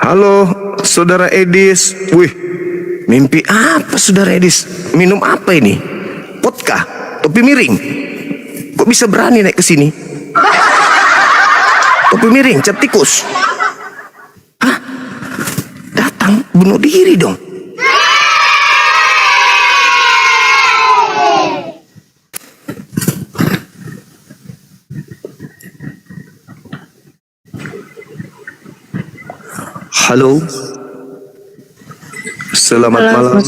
Halo, Saudara Edis. Wih, mimpi apa Saudara Edis? Minum apa ini? Vodka? Topi miring? Kok bisa berani naik ke sini? Topi miring, cap tikus? Hah? Datang, bunuh diri dong. Halo. Selamat malam.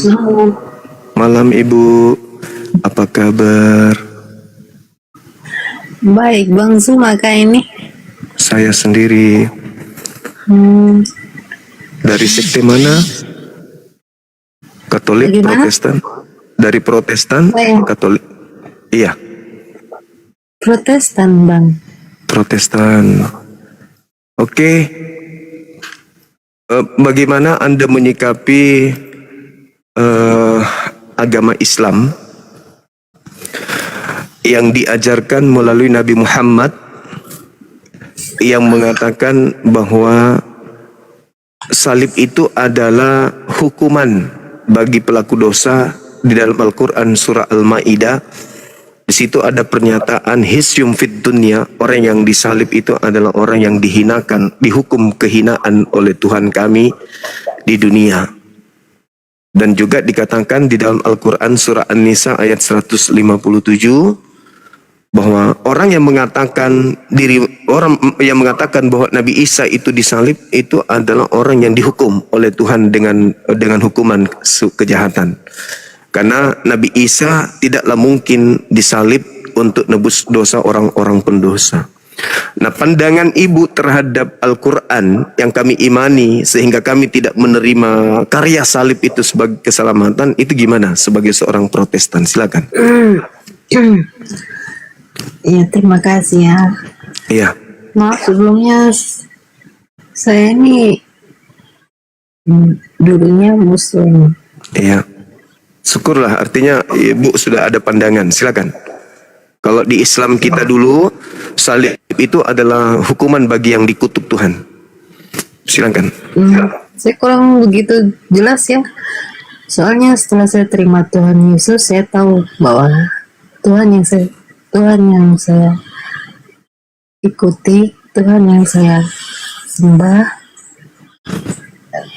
Malam Ibu. Apa kabar? Baik, Bang Zuma kah ini? Saya sendiri. Dari sekte mana? Katolik, Bagaimana? Protestan? Dari Protestan, Saya. Katolik. Iya, Protestan, Bang. Protestan. Oke. Bagaimana Anda menyikapi agama Islam yang diajarkan melalui Nabi Muhammad yang mengatakan bahwa salib itu adalah hukuman bagi pelaku dosa? Di dalam Al-Quran surah Al-Ma'idah, di situ ada pernyataan hisyum fid dunya, orang yang disalib itu adalah orang yang dihinakan, dihukum kehinaan oleh Tuhan kami di dunia. Dan juga dikatakan di dalam Al-Quran surah An-Nisa ayat 157 bahwa orang yang mengatakan bahwa Nabi Isa itu disalib itu adalah orang yang dihukum oleh Tuhan dengan hukuman kejahatan. Karena Nabi Isa tidaklah mungkin disalib untuk nebus dosa orang-orang pendosa. Nah, pandangan Ibu terhadap Al-Quran yang kami imani sehingga kami tidak menerima karya salib itu sebagai keselamatan, itu gimana sebagai seorang Protestan? Silakan. Ya, terima kasih ya. Iya. Maaf sebelumnya saya ini dulunya Muslim. Iya. Syukurlah, artinya Ibu sudah ada pandangan. Silakan. Kalau di Islam kita dulu, salib itu adalah hukuman bagi yang dikutuk Tuhan. Silakan. Saya kurang begitu jelas ya. Soalnya setelah saya terima Tuhan Yesus, saya tahu bahwa Tuhan yang saya ikuti, Tuhan yang saya sembah,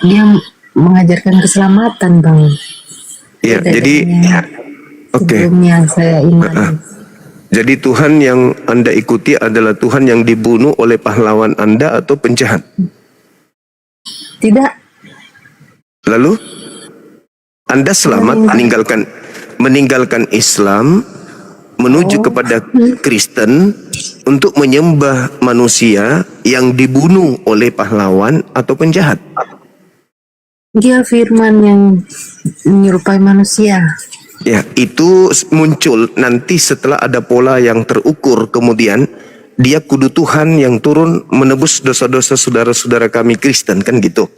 Dia mengajarkan keselamatan, Bang. Iya, jadi oke. Sebelumnya saya imani. Jadi Tuhan yang Anda ikuti adalah Tuhan yang dibunuh oleh pahlawan Anda atau penjahat? Tidak. Lalu Anda selamat meninggalkan Islam menuju kepada Kristen untuk menyembah manusia yang dibunuh oleh pahlawan atau penjahat. Dia firman yang menyerupai manusia. Ya, itu muncul nanti setelah ada pola yang terukur, kemudian dia kudu Tuhan yang turun menebus dosa-dosa saudara-saudara kami Kristen, kan gitu.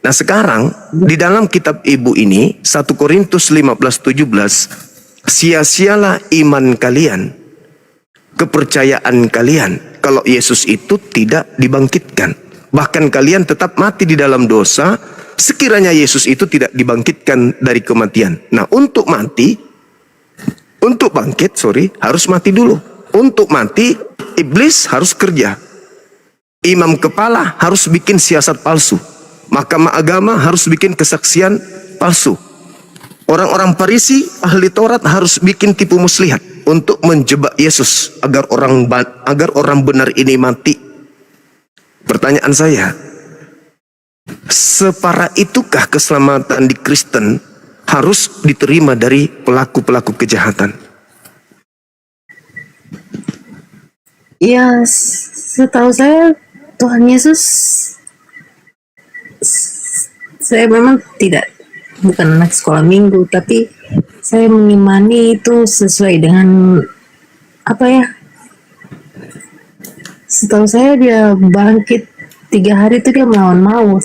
Nah, sekarang di dalam kitab Ibu ini 1 Korintus 15:17, sia-sialah iman kalian, kepercayaan kalian kalau Yesus itu tidak dibangkitkan. Bahkan kalian tetap mati di dalam dosa sekiranya Yesus itu tidak dibangkitkan dari kematian. Nah, untuk bangkit, harus mati dulu. Untuk mati, iblis harus kerja. Imam kepala harus bikin siasat palsu. Mahkamah agama harus bikin kesaksian palsu. Orang-orang Farisi, ahli Taurat harus bikin tipu muslihat untuk menjebak Yesus agar orang benar ini mati. Pertanyaan saya, separah itukah keselamatan di Kristen harus diterima dari pelaku-pelaku kejahatan? Ya, setahu saya Tuhan Yesus, saya memang bukan anak sekolah minggu, tapi saya mengimani itu sesuai dengan apa ya? Setahu saya dia bangkit 3 hari itu dia melawan maut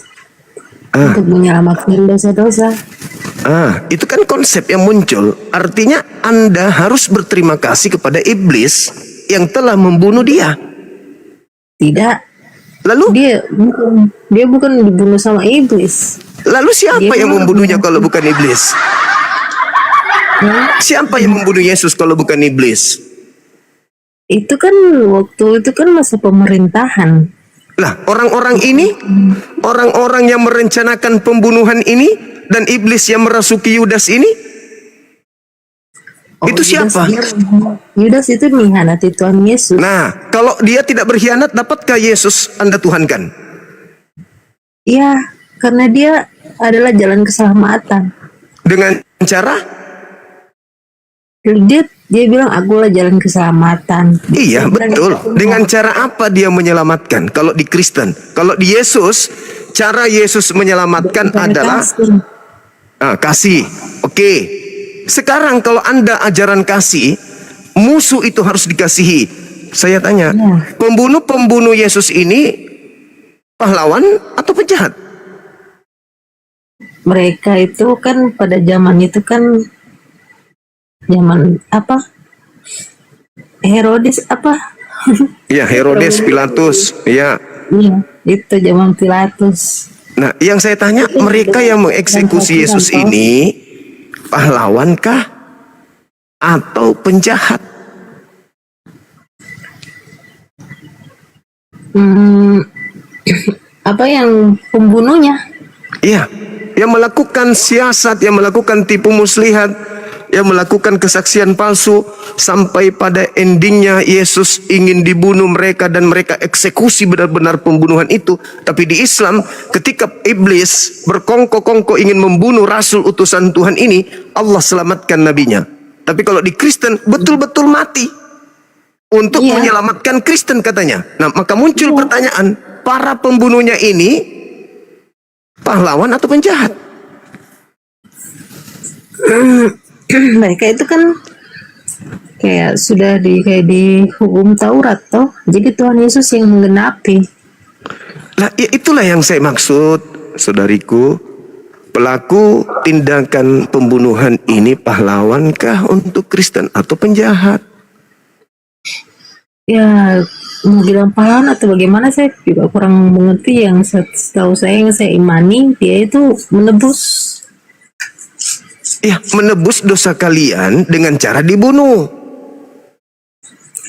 untuk menyelamatkan dosa-dosa. Itu kan konsep yang muncul. Artinya Anda harus berterima kasih kepada iblis yang telah membunuh dia. Tidak. Lalu dia bukan dibunuh sama iblis. lalu siapa Dia yang kan membunuhnya kalau bukan iblis? ya, Siapa yang membunuh Yesus kalau bukan iblis? itu kan waktu itu kan masa pemerintahan. Nah, orang-orang ini, orang-orang yang merencanakan pembunuhan ini dan iblis yang merasuki Yudas ini, itu siapa? Yudas itu mengkhianati Tuhan Yesus. Nah, kalau dia tidak berkhianat, dapatkah Yesus Anda tuhankan? Iya, karena dia adalah jalan keselamatan. Dengan cara? Dia bilang akulah jalan keselamatan. Iya, Dia bilang, betul. Dengan cara apa dia menyelamatkan? Kalau di Kristen, kalau di Yesus, cara Yesus menyelamatkan "Dengan adalah kasih." kasih. Oke. Sekarang kalau Anda ajaran kasih, musuh itu harus dikasihi. Saya tanya, Iya. pembunuh-pembunuh Yesus ini pahlawan atau penjahat? Mereka itu kan pada zaman itu kan zaman apa? Herodes apa? Ya, Herodes, Pilatus. Ya. Iya, itu zaman Pilatus. Nah, yang saya tanya, mereka yang mengeksekusi Yesus ini pahlawankah atau penjahat? Hmm, apa yang pembunuhnya? Iya, yang melakukan siasat, yang melakukan tipu muslihat, yang melakukan kesaksian palsu, sampai pada endingnya Yesus ingin dibunuh mereka dan mereka eksekusi benar-benar pembunuhan itu. Tapi di Islam, ketika iblis berkongko-kongko ingin membunuh rasul utusan Tuhan ini, Allah selamatkan nabinya. Tapi kalau di Kristen betul-betul mati untuk Iya. menyelamatkan Kristen katanya. Nah, maka muncul pertanyaan, para pembunuhnya ini pahlawan atau penjahat? Mereka itu kan kayak sudah kayak di hukum Taurat toh. Jadi Tuhan Yesus yang menggenapi. Lah, ya itulah yang saya maksud, saudariku. Pelaku tindakan pembunuhan ini pahlawankah untuk Kristen atau penjahat? Ya mau bilang pahlawan atau bagaimana saya juga kurang mengerti. Yang setahu saya yang saya imani dia itu menebus. Ya, menebus dosa kalian dengan cara dibunuh.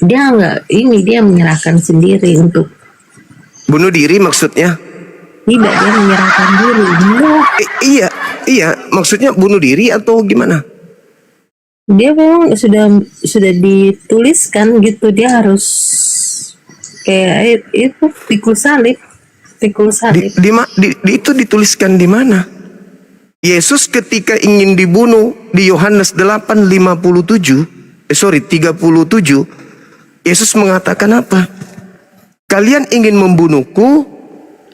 Dia dia menyerahkan sendiri untuk Bunuh diri maksudnya? tidak, dia menyerahkan diri. Iya, maksudnya bunuh diri atau gimana? Dia memang sudah dituliskan gitu, dia harus kayak itu pikul salib. Itu dituliskan di mana? Yesus ketika ingin dibunuh di Yohanes 37, Yesus mengatakan apa? Kalian ingin membunuhku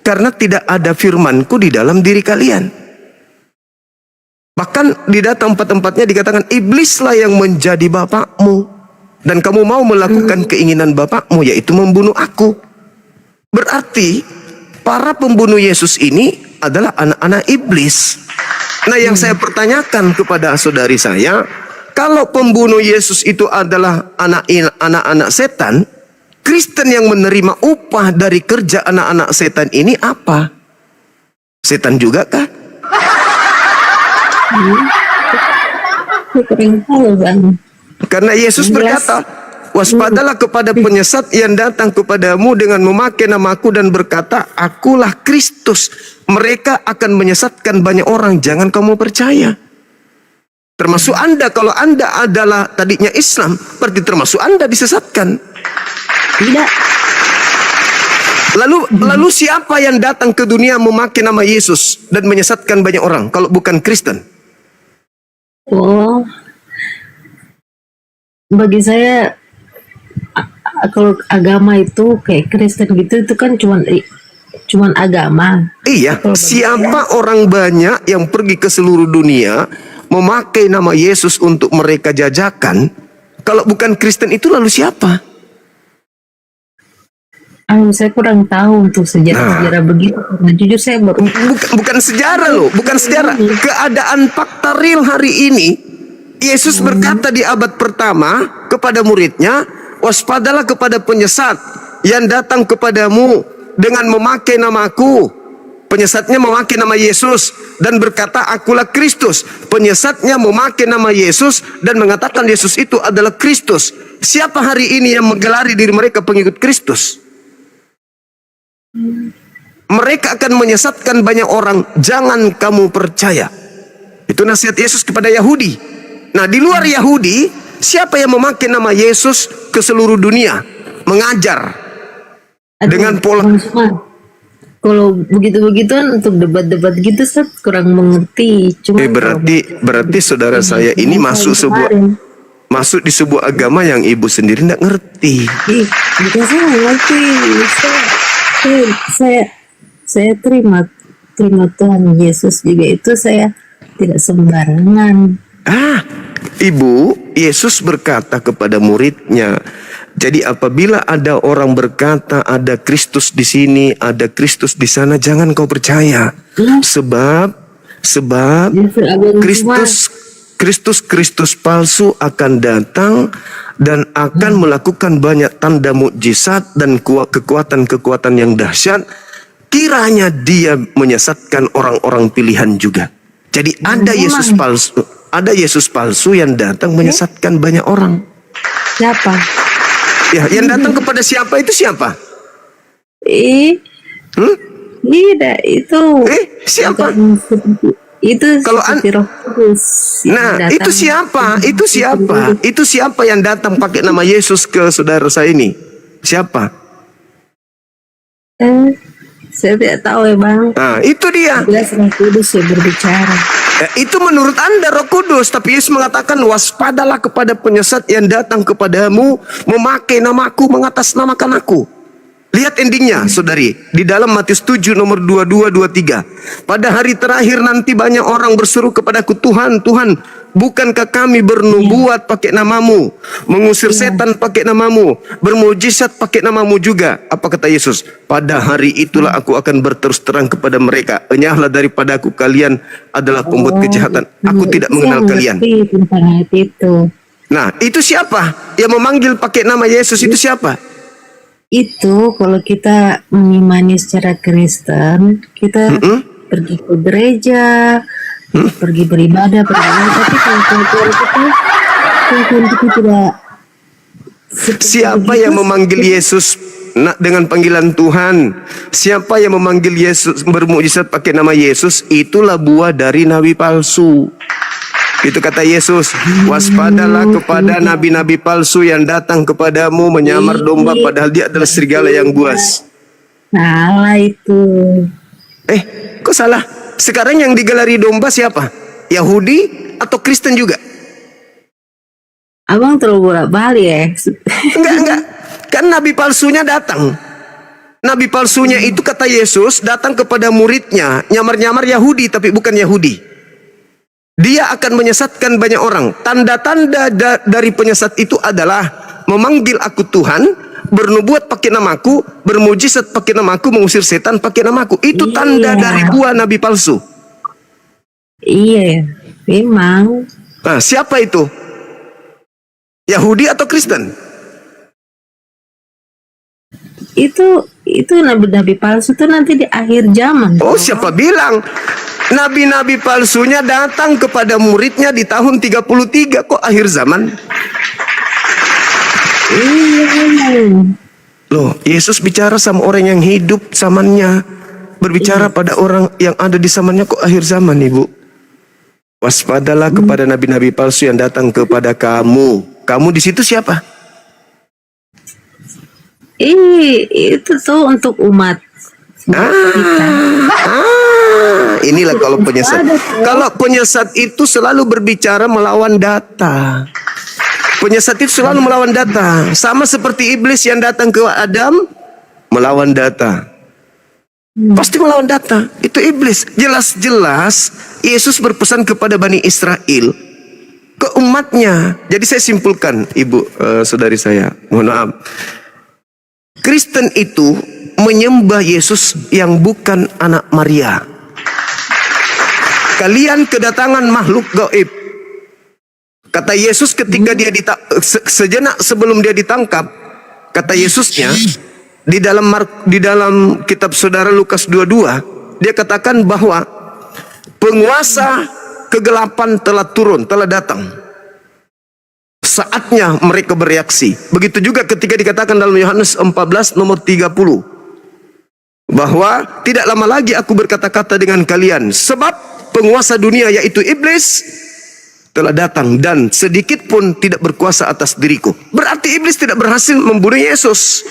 karena tidak ada firmanku di dalam diri kalian. Bahkan di dalam tempat-tempatnya dikatakan, iblislah yang menjadi bapakmu, dan kamu mau melakukan keinginan bapakmu, yaitu membunuh aku. Berarti para pembunuh Yesus ini adalah anak-anak iblis. Nah, yang saya pertanyakan kepada saudari saya, kalau pembunuh Yesus itu adalah anak-anak setan, Kristen yang menerima upah dari kerja anak-anak setan ini apa? Setan juga kah? Karena Yesus berkata, waspadalah kepada penyesat yang datang kepadamu dengan memakai namaku dan berkata, akulah Kristus. Mereka akan menyesatkan banyak orang, jangan kamu percaya. Termasuk Anda, kalau Anda adalah tadinya Islam, berarti termasuk Anda disesatkan. Tidak. Lalu siapa yang datang ke dunia memakai nama Yesus dan menyesatkan banyak orang kalau bukan Kristen? Oh, bagi saya kalau agama itu kayak Kristen gitu itu kan cuman agama. Iya, siapa orang banyak yang pergi ke seluruh dunia memakai nama Yesus untuk mereka jajakan? Kalau bukan Kristen itu lalu siapa? Saya kurang tahu untuk sejarah-sejarah begitu. Karena jujur saya baru Bukan sejarah loh, bukan sejarah. Keadaan fakta real hari ini. Yesus berkata di abad pertama kepada muridnya, waspadalah kepada penyesat yang datang kepadamu dengan memakai namaku. Penyesatnya memakai nama Yesus dan berkata, akulah Kristus. Penyesatnya memakai nama Yesus dan mengatakan Yesus itu adalah Kristus. Siapa hari ini yang menggelari diri mereka pengikut Kristus? Mereka akan menyesatkan banyak orang. Jangan kamu percaya. Itu nasihat Yesus kepada Yahudi. Nah, di luar Yahudi, siapa yang memakai nama Yesus ke seluruh dunia? Mengajar dengan pola. Kalau begitu-begituan untuk debat-debat gitu saya kurang mengerti. Cuma berarti saudara saya ini masuk di sebuah agama yang ibu sendiri tidak ngerti. Bukan saya nggak ngerti. Saya terima Tuhan Yesus juga itu saya tidak sembarangan. Ibu, Yesus berkata kepada muridnya, jadi apabila ada orang berkata ada Kristus di sini, ada Kristus di sana, jangan kau percaya. Sebab Kristus palsu akan datang dan akan melakukan banyak tanda mukjizat dan kekuatan-kekuatan yang dahsyat. Kiranya dia menyesatkan orang-orang pilihan juga. Jadi ada Yesus palsu yang datang menyesatkan banyak orang. Siapa? Ya, yang datang kepada siapa itu siapa? Tidak, itu. Siapa? Itu kalau Roh Kudus. Nah, itu siapa? Itu siapa? Itu siapa yang datang pakai nama Yesus ke saudara saya ini? Siapa? Saya tidak tahu ya, Bang. Nah, itu dia. Jelas Roh Kudus yang berbicara. Itu menurut Anda Roh Kudus, tapi Yesus mengatakan waspadalah kepada penyesat yang datang kepadamu memakai namaku, mengatasnamakan aku. Lihat endingnya, saudari, di dalam Matius 7 nomor 22-23. Pada hari terakhir nanti banyak orang berseru kepadaku, Tuhan, Tuhan, bukankah kami bernubuat pakai namamu, mengusir setan pakai namamu, bermujizat pakai namamu juga? Apa kata Yesus? Pada hari itulah aku akan berterus terang kepada mereka, enyahlah daripada aku, kalian adalah pembuat kejahatan. Aku tidak mengenal kalian. Nah, itu siapa yang memanggil pakai nama Yesus? Itu siapa? Itu kalau kita mengimani secara Kristen, kita pergi ke gereja, pergi beribadah, tapi kalau kita tidak. Siapa yang memanggil Yesus dengan panggilan Tuhan? Siapa yang memanggil Yesus bermukjizat pakai nama Yesus? Itulah buah dari nabi palsu. Itu kata Yesus, waspadalah kepada nabi-nabi palsu yang datang kepadamu menyamar domba padahal dia adalah serigala yang buas. Salah itu. Kok salah? Sekarang yang digelari domba siapa? Yahudi atau Kristen juga? Abang terlalu bolak-balik ya? Enggak. Kan nabi palsunya datang. Nabi palsunya itu kata Yesus datang kepada muridnya, nyamar-nyamar Yahudi tapi bukan Yahudi. Dia akan menyesatkan banyak orang. Tanda-tanda dari penyesat itu adalah memanggil aku Tuhan, bernubuat pakai namaku, bermujizat pakai namaku, mengusir setan pakai namaku. Itu tanda dari buah nabi palsu. Iya, memang. Nah, siapa itu? Yahudi atau Kristen? Itu nabi-nabi palsu itu nanti di akhir zaman. Oh, siapa bilang? Nabi-nabi palsunya datang kepada muridnya di tahun 33, kok akhir zaman? Loh, Yesus bicara sama orang yang hidup zamannya, berbicara pada orang yang ada di zamannya, kok akhir zaman, Ibu? Waspadalah kepada nabi-nabi palsu yang datang kepada kamu. Kamu di situ siapa? Itu tuh untuk umat. Inilah kalau penyesat. Kalau penyesat itu selalu berbicara melawan data. Penyesat itu selalu melawan data. Sama seperti iblis yang datang ke Adam melawan data. Pasti melawan data. Itu iblis. Jelas-jelas Yesus berpesan kepada Bani Israel, ke umatnya. Jadi saya simpulkan, Ibu, saudari saya, mohon maaf. Kristen itu menyembah Yesus yang bukan anak Maria. Kalian kedatangan makhluk gaib. Kata Yesus ketika dia sejenak sebelum dia ditangkap, kata Yesusnya, di dalam kitab saudara Lukas 22, dia katakan bahwa penguasa kegelapan telah turun, telah datang. Saatnya mereka bereaksi. Begitu juga ketika dikatakan dalam Yohanes 14 nomor 30, bahwa tidak lama lagi aku berkata-kata dengan kalian, sebab penguasa dunia yaitu iblis telah datang dan sedikit pun tidak berkuasa atas diriku. Berarti iblis tidak berhasil membunuh Yesus,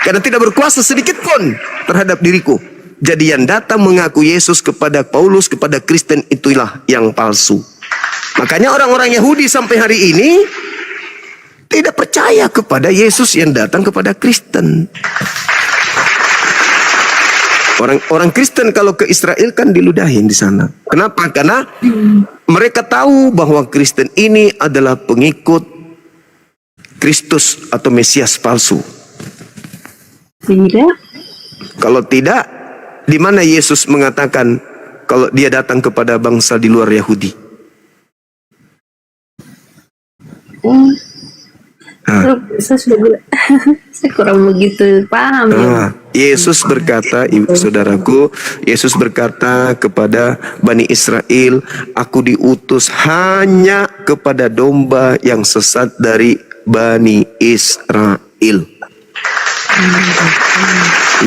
karena tidak berkuasa sedikit pun terhadap diriku. Jadi yang datang mengaku Yesus kepada Paulus, kepada Kristen, itulah yang palsu. Makanya orang-orang Yahudi sampai hari ini tidak percaya kepada Yesus yang datang kepada Kristen. Orang Kristen kalau ke Israel kan diludahin di sana. Kenapa? Karena mereka tahu bahwa Kristen ini adalah pengikut Kristus atau Mesias palsu. Tidak. Kalau tidak, di mana Yesus mengatakan kalau dia datang kepada bangsa di luar Yahudi? Saya sudah bilang, saya kurang begitu paham. Yesus berkata, saudaraku, Yesus berkata kepada Bani Israel, aku diutus hanya kepada domba yang sesat dari Bani Israel.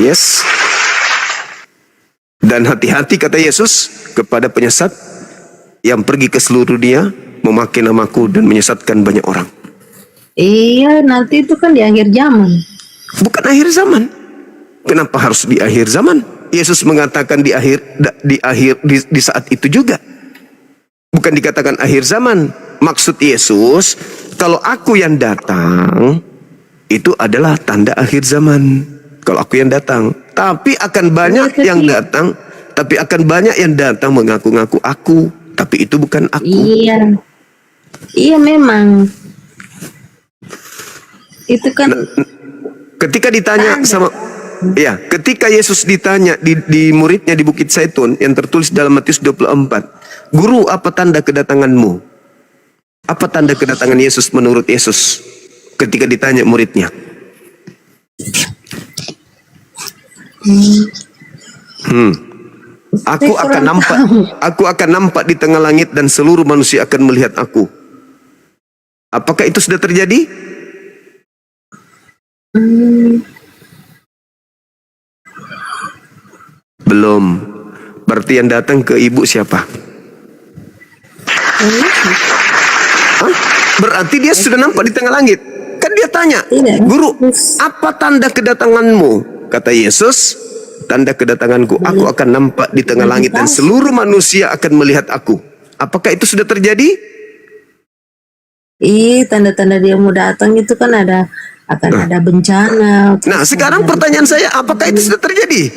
Yes. Dan hati-hati kata Yesus kepada penyesat yang pergi ke seluruh dunia memakai namaku dan menyesatkan banyak orang. Iya, nanti itu kan di akhir zaman. Bukan akhir zaman. Kenapa harus di akhir zaman? Yesus mengatakan di saat itu juga. Bukan dikatakan akhir zaman. Maksud Yesus, kalau aku yang datang, itu adalah tanda akhir zaman. Kalau aku yang datang, tapi akan banyak yang datang, mengaku-ngaku aku, tapi itu bukan aku. Iya. Iya memang. Itu kan ketika ditanya ketika Yesus ditanya di muridnya di Bukit Zaitun yang tertulis dalam Matius 24, "Guru, apa tanda kedatanganmu?" Apa tanda kedatangan Yesus menurut Yesus ketika ditanya muridnya? Aku akan nampak di tengah langit dan seluruh manusia akan melihat aku. Apakah itu sudah terjadi? Belum. Berarti yang datang ke ibu siapa? Berarti dia sudah nampak di tengah langit. Kan dia tanya, "Guru, apa tanda kedatanganmu?" Kata Yesus, "Tanda kedatanganku, aku akan nampak di tengah langit dan seluruh manusia akan melihat aku." Apakah itu sudah terjadi? Tanda-tanda dia mau datang itu kan akan ada bencana. Nah, sekarang pertanyaan saya, apakah itu sudah terjadi?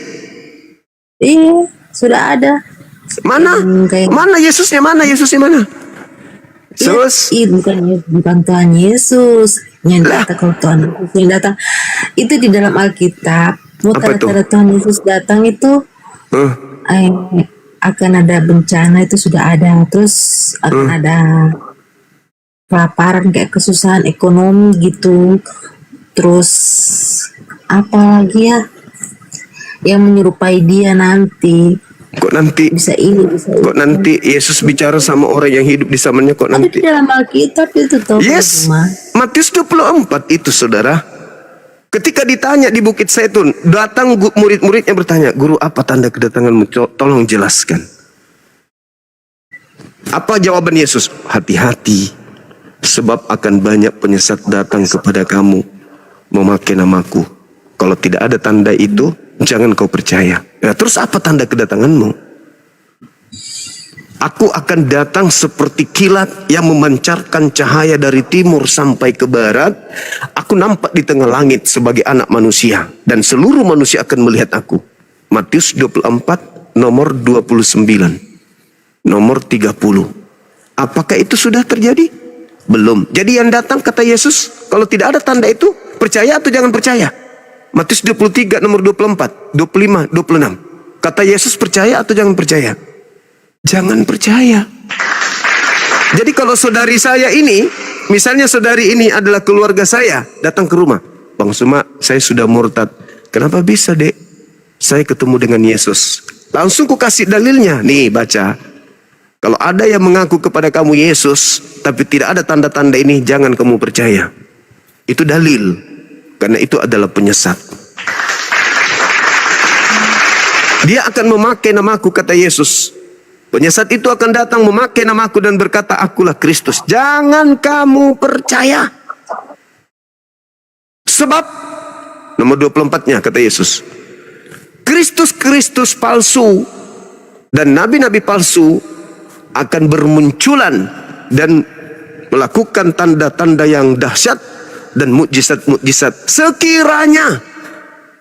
Iya, sudah ada. Mana? Mana Yesusnya? Mana Yesusnya mana? Yesus? Bukan Tuhan Yesus yang datang. Kalau Tuhan Yesus yang datang itu di dalam Alkitab. Tanda-tanda Tuhan Yesus datang itu akan ada bencana, itu sudah ada. Terus akan ada kelaparan, kayak kesusahan ekonomi gitu. Terus apa lagi ya yang menyerupai dia nanti? Kok nanti Yesus bicara sama orang yang hidup di zamannya kok nanti? Ada di dalam Alkitab itu tuh. Yes, Matius 24 itu saudara. Ketika ditanya di Bukit Zaitun, datang murid-muridnya bertanya, "Guru, apa tanda kedatanganmu? Tolong jelaskan." Apa jawaban Yesus? "Hati-hati, sebab akan banyak penyesat datang kepada kamu memakai namaku. Kalau tidak ada tanda itu, jangan kau percaya." Nah, terus apa tanda kedatanganmu? "Aku akan datang seperti kilat yang memancarkan cahaya dari timur sampai ke barat. Aku nampak di tengah langit sebagai anak manusia, dan seluruh manusia akan melihat aku." Matius 24 nomor 29, nomor 30. Apakah itu sudah terjadi? Belum. Jadi yang datang kata Yesus, kalau tidak ada tanda itu, percaya atau jangan percaya? Matius 23 nomor 24, 25, 26. Kata Yesus, percaya atau jangan percaya? Jangan percaya. Jadi kalau saudari saya ini, misalnya saudari ini adalah keluarga saya, datang ke rumah. Bang Suma, saya sudah murtad. Kenapa bisa, Dek? Saya ketemu dengan Yesus. Langsung ku kasih dalilnya. Nih, baca. Kalau ada yang mengaku kepada kamu Yesus, tapi tidak ada tanda-tanda ini, jangan kamu percaya. Itu dalil. Karena itu adalah penyesat. Dia akan memakai namaku, kata Yesus. Penyesat itu akan datang memakai namaku dan berkata, akulah Kristus. Jangan kamu percaya. Sebab, nomor 24-nya, kata Yesus. Kristus-Kristus palsu dan nabi-nabi palsu akan bermunculan dan melakukan tanda-tanda yang dahsyat dan mukjizat-mukjizat sekiranya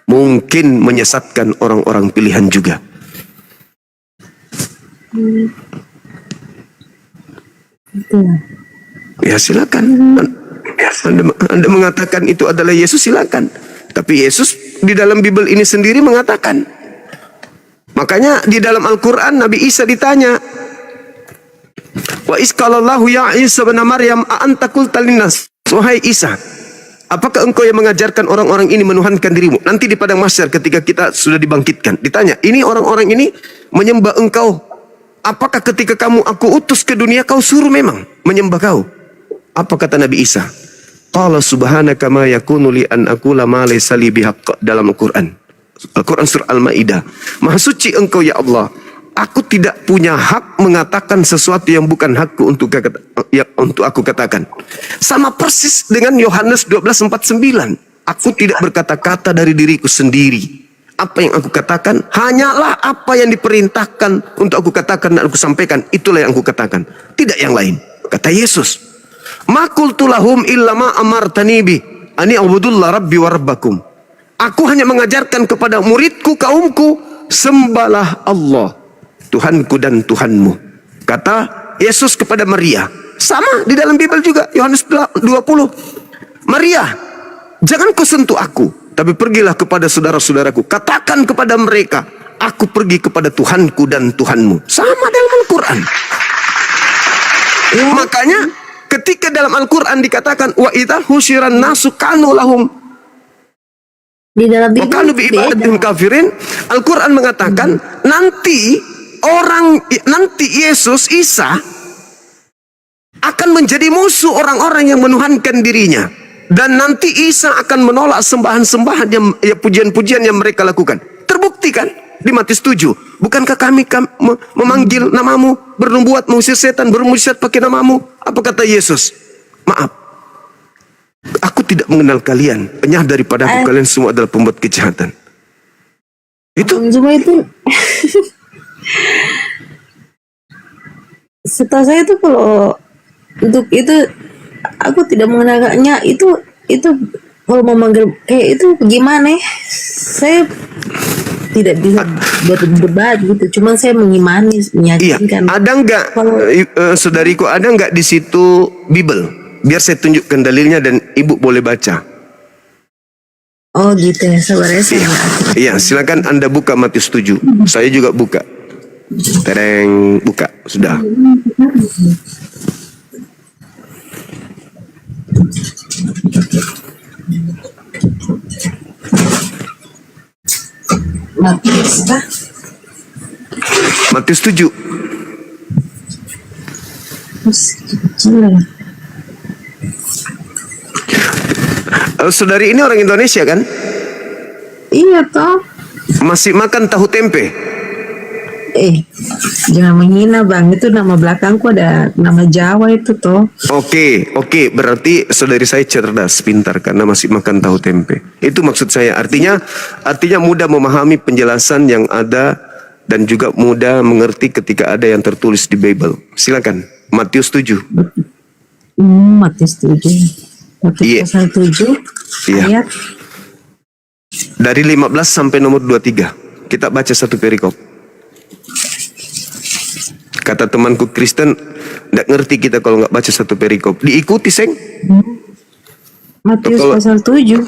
mungkin menyesatkan orang-orang pilihan juga. Ya silakan. Anda mengatakan itu adalah Yesus, silakan. Tapi Yesus di dalam Bible ini sendiri mengatakan. Makanya di dalam Al-Quran Nabi Isa ditanya, wa isqalallahu ya Isa bin Maryam a anta qulta linnas, wahai Isa, apakah engkau yang mengajarkan orang-orang ini menuhankan dirimu? Nanti di padang mahsyar ketika kita sudah dibangkitkan ditanya, ini orang-orang ini menyembah engkau, apakah ketika aku utus ke dunia kau suruh memang menyembah kau? Apa kata Nabi Isa? Qala subhanaka ma yakunu li an aqula ma laysa li bihaqq, dalam Al-Quran surah Al-Maidah. Maha suci engkau ya Allah, aku tidak punya hak mengatakan sesuatu yang bukan hakku untuk aku katakan. Sama persis dengan Yohanes 12:49. Aku tidak berkata-kata dari diriku sendiri. Apa yang aku katakan hanyalah apa yang diperintahkan untuk aku katakan dan aku sampaikan. Itulah yang aku katakan, tidak yang lain. Kata Yesus, ma qultu lahum illa ma amartani bi ani a'budullah rabbi wa rabbakum. Aku hanya mengajarkan kepada muridku, kaumku, sembahlah Allah, Tuhanku dan Tuhanmu. Kata Yesus kepada Maria. Sama di dalam Bible juga, Yohanes 20. Maria, jangan kau sentuh aku, tapi pergilah kepada saudara-saudaraku. Katakan kepada mereka, aku pergi kepada Tuhanku dan Tuhanmu. Sama dalam Al-Quran. Makanya ketika dalam Al-Quran dikatakan, wa idza husyiran nasu kanu lahum Di dalam Bible Wakanu biibadatin kafirin, Al-Quran mengatakan nanti Yesus Isa akan menjadi musuh orang-orang yang menuhankan dirinya, dan nanti Isa akan menolak sembahan-sembahan yang pujian-pujian yang mereka lakukan. Terbukti kan di Matius 7, bukankah kami memanggil namamu, bernubuat, mengusir setan, bermujizat pakai namamu? Apa kata Yesus? Maaf, aku tidak mengenal kalian. Penyah daripada aku, kalian semua adalah pembuat kejahatan. Itu cuma itu. Setahu saya itu kalau untuk itu aku tidak mengenalnya, itu kalau memanggil kayak itu gimana? Saya tidak bisa berdebat gitu. Cuman saya mengimani, meyakinkan. Iya. Ada enggak, saudariku, ada enggak di situ Bible? Biar saya tunjukkan dalilnya dan ibu boleh baca. Oh gitu ya, sabar ya. Iya, silakan Anda buka Matius 7. Saya juga buka. Tereng, buka. Sudah. Matius 7. Saudari ini orang Indonesia kan? Iya toh. Masih makan tahu tempe? Jangan menghina bang, itu nama belakangku ada nama Jawa itu toh. Oke, berarti saudari saya cerdas, pintar karena masih makan tahu tempe. Itu maksud saya. Artinya mudah memahami penjelasan yang ada dan juga mudah mengerti ketika ada yang tertulis di Bible. Silakan, Matius 7. Matius 7. Matius pasal 7 ayat dari 15 sampai nomor 23. Kita baca satu perikop. Kata temanku Kristen, tidak ngerti kita kalau nggak baca satu perikop. Diikuti, Seng. Matius pasal 7.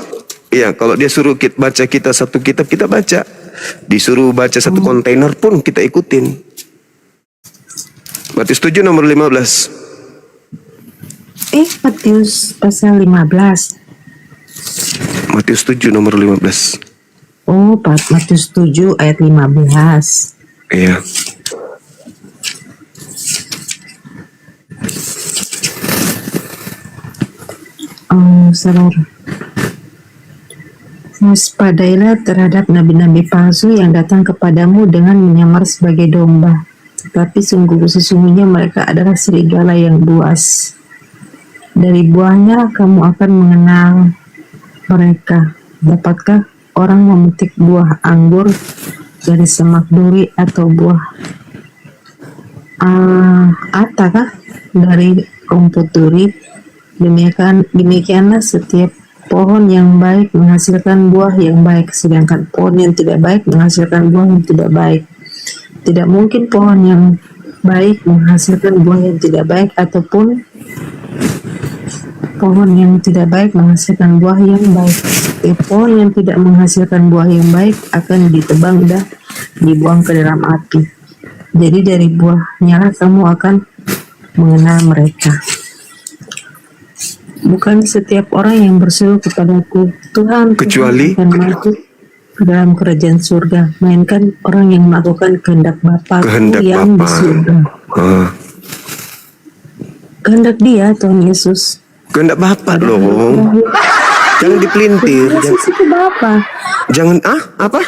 Iya, kalau dia suruh kita baca satu kitab, kita baca. Disuruh baca satu kontainer pun kita ikutin. Matius 7 nomor 15. Matius pasal 15. Matius 7 nomor 15. Oh, Matius 7 ayat 15. Iya. Saudara. Waspadailah terhadap nabi-nabi palsu yang datang kepadamu dengan menyamar sebagai domba, tetapi sesungguhnya mereka adalah serigala yang buas. Dari buahnya kamu akan mengenal mereka. Dapatkah orang memetik buah anggur dari semak duri atau buah atakah dari rumput duri? Demikianlah setiap pohon yang baik menghasilkan buah yang baik, sedangkan pohon yang tidak baik menghasilkan buah yang tidak baik. Tidak mungkin pohon yang baik menghasilkan buah yang tidak baik, ataupun pohon yang tidak baik menghasilkan buah yang baik. Setiap pohon yang tidak menghasilkan buah yang baik akan ditebang dan dibuang ke dalam api. Jadi dari buahnya lah kamu akan mengenal mereka. Bukan setiap orang yang berseru kepadaku, Tuhan, Kecuali? Tuhan, akan masuk ke dalam kerajaan surga, melainkan orang yang melakukan kehendak Bapa yang di surga. Kehendak Dia, Tuhan Yesus. Kehendak Bapa loh. Jangan dipelintir. Yesus itu Bapa. Jangan apa?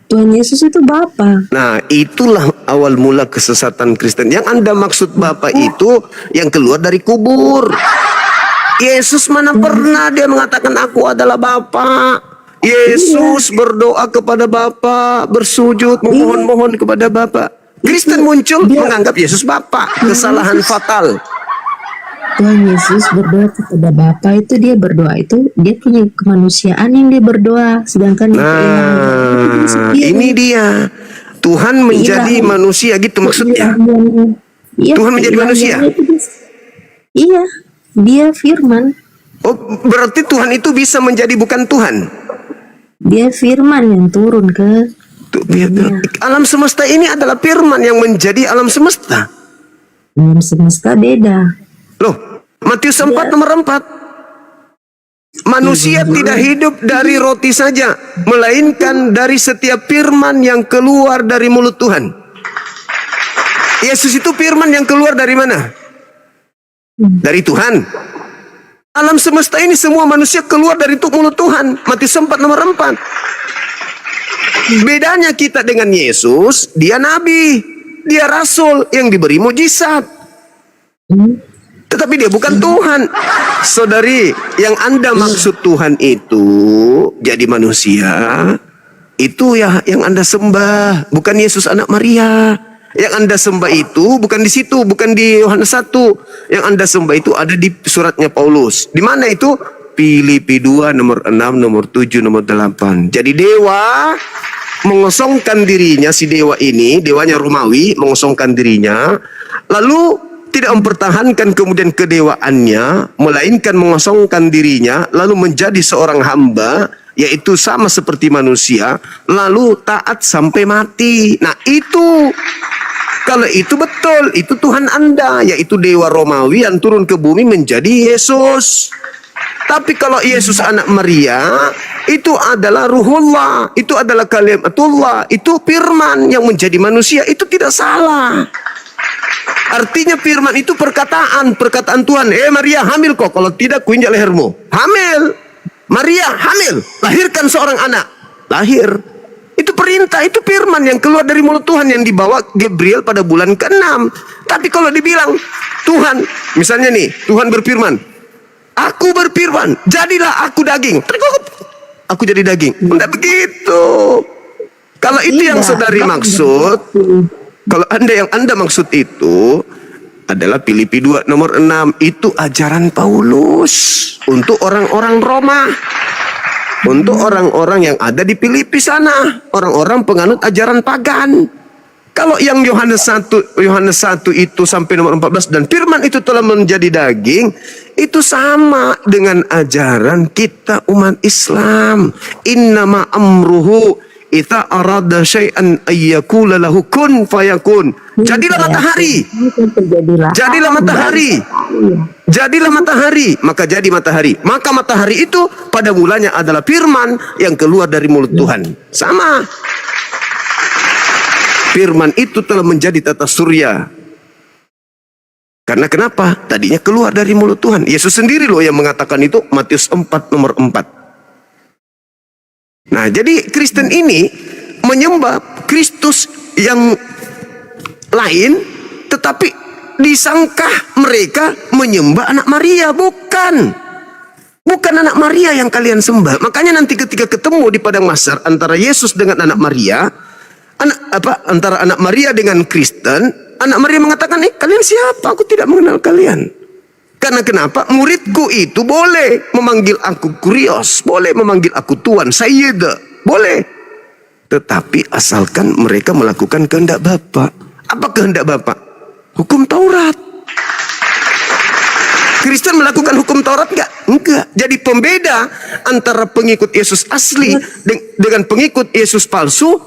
Tuhan Yesus itu Bapa. Nah, itulah awal mula kesesatan Kristen. Yang Anda maksud Bapa itu yang keluar dari kubur. Yesus mana pernah dia mengatakan aku adalah Bapa. Yesus berdoa kepada Bapa, bersujud, memohon-mohon kepada Bapa. Kristen muncul menganggap Yesus Bapa. Kesalahan fatal. Tuhan Yesus berdoa kepada Bapa itu, dia berdoa itu dia punya kemanusiaan yang dia berdoa, sedangkan ini dia Tuhan menjadi manusia gitu maksudnya. Tuhan menjadi manusia. Iya, dia firman. Oh, berarti Tuhan itu bisa menjadi bukan Tuhan. Dia firman yang turun ke alam semesta ini adalah firman yang menjadi alam semesta. Alam semesta beda. Loh, Matius 4 nomor 4. Manusia tidak hidup dari roti saja, melainkan dari setiap firman yang keluar dari mulut Tuhan. Yesus itu firman yang keluar dari mana? Dari Tuhan. Alam semesta ini semua manusia keluar dari mulut Tuhan. Matius 4 nomor 4. Bedanya kita dengan Yesus, dia nabi, dia rasul yang diberi mujizat. Tetapi dia bukan Tuhan. Saudari, yang Anda maksud Tuhan itu jadi manusia, itu ya yang Anda sembah, bukan Yesus anak Maria. Yang Anda sembah itu bukan di situ, bukan di Yohanes 1. Yang Anda sembah itu ada di suratnya Paulus. Di mana itu? Filipi 2 nomor 6, nomor 7, nomor 8. Jadi dewa mengosongkan dirinya, si dewa ini, dewanya Romawi mengosongkan dirinya, lalu tidak mempertahankan kemudian kedewaannya, melainkan mengosongkan dirinya, lalu menjadi seorang hamba, yaitu sama seperti manusia, lalu taat sampai mati. Nah itu, kalau itu betul, itu Tuhan Anda, yaitu dewa Romawi yang turun ke bumi menjadi Yesus. Tapi kalau Yesus anak Maria, itu adalah ruhullah, itu adalah kalimatullah, itu firman yang menjadi manusia, itu tidak salah. Artinya firman itu perkataan Tuhan. Maria hamil kok, kalau tidak kuinjak lehermu. Hamil. Maria hamil, lahirkan seorang anak. Lahir. Itu perintah, itu firman yang keluar dari mulut Tuhan yang dibawa Gabriel pada bulan ke-6. Tapi kalau dibilang Tuhan, misalnya nih, Tuhan berfirman, aku berfirman, jadilah aku daging. Aku jadi daging. Tidak begitu. Kalau itu yang saudari maksud, kalau yang Anda maksud itu adalah Filipi 2 nomor 6, itu ajaran Paulus untuk orang-orang Roma. Untuk orang-orang yang ada di Filipi sana, orang-orang penganut ajaran pagan. Kalau yang Yohanes 1 itu sampai nomor 14, dan firman itu telah menjadi daging, itu sama dengan ajaran kita umat Islam. Innama amruhu Idza arada syai'an ayyakula lahu kun fayakun. Jadilah matahari. Jadilah matahari. Jadilah matahari, maka jadi matahari. Maka matahari itu pada mulanya adalah firman yang keluar dari mulut Tuhan. Sama. Firman itu telah menjadi tata surya. Karena kenapa? Tadinya keluar dari mulut Tuhan. Yesus sendiri loh yang mengatakan itu, Matius 4 nomor 4. Nah, jadi Kristen ini menyembah Kristus yang lain, tetapi disangka mereka menyembah anak Maria. Bukan anak Maria yang kalian sembah. Makanya nanti ketika ketemu di padang mahsyar antara Yesus dengan anak Maria, antara anak Maria dengan Kristen, anak Maria mengatakan, kalian siapa? Aku tidak mengenal kalian. Karena kenapa? Muridku itu boleh memanggil aku Kurios, boleh memanggil aku Tuan, Sayyid, boleh. Tetapi asalkan mereka melakukan kehendak Bapa. Apa kehendak Bapa? Hukum Taurat. Kristen melakukan hukum Taurat enggak? Enggak. Jadi pembeda antara pengikut Yesus asli dengan pengikut Yesus palsu.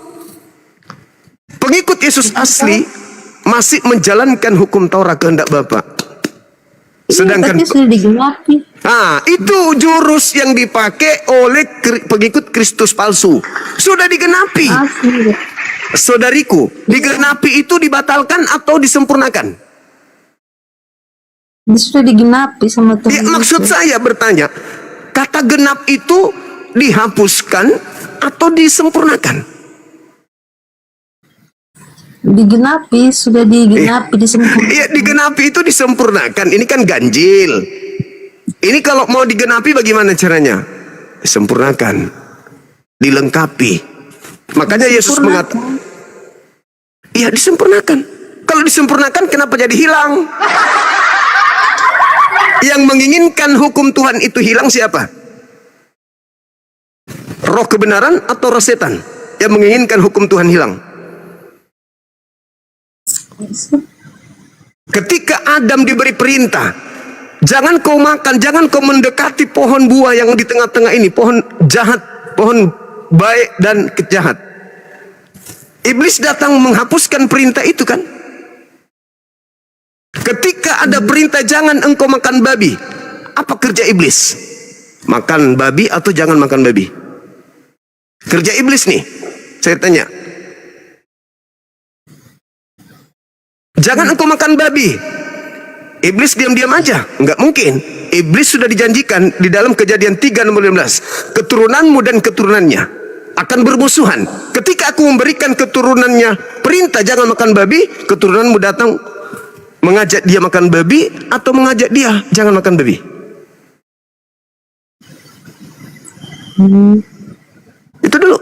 Pengikut Yesus asli masih menjalankan hukum Taurat kehendak Bapa. Sedangkan sudah digenapi. Itu jurus yang dipakai oleh pengikut Kristus palsu. Sudah digenapi. Saudariku, digenapi itu dibatalkan atau disempurnakan? Sudah digenapi sama Tuhan. Maksud saya bertanya, kata genap itu dihapuskan atau disempurnakan? Digenapi, sudah digenapi, disempurnakan. Iya, digenapi itu disempurnakan. Ini kan ganjil. Ini kalau mau digenapi bagaimana caranya? Disempurnakan, dilengkapi. Makanya Yesus mengatakan, iya disempurnakan. Kalau disempurnakan kenapa jadi hilang? Yang menginginkan hukum Tuhan itu hilang siapa? Roh kebenaran atau roh setan yang menginginkan hukum Tuhan hilang? Ketika Adam diberi perintah, jangan kau makan, jangan kau mendekati pohon buah yang di tengah-tengah ini, pohon jahat, pohon baik dan kejahat. Iblis datang menghapuskan perintah itu kan? Ketika ada perintah jangan engkau makan babi, apa kerja iblis? Makan babi atau jangan makan babi? Kerja iblis nih, saya tanya. Jangan engkau makan babi. Iblis diam-diam aja, enggak mungkin. Iblis sudah dijanjikan di dalam Kejadian 3 nomor 15, keturunanmu dan keturunannya akan bermusuhan. Ketika aku memberikan keturunannya perintah jangan makan babi, keturunanmu datang mengajak dia makan babi atau mengajak dia jangan makan babi. Itu dulu.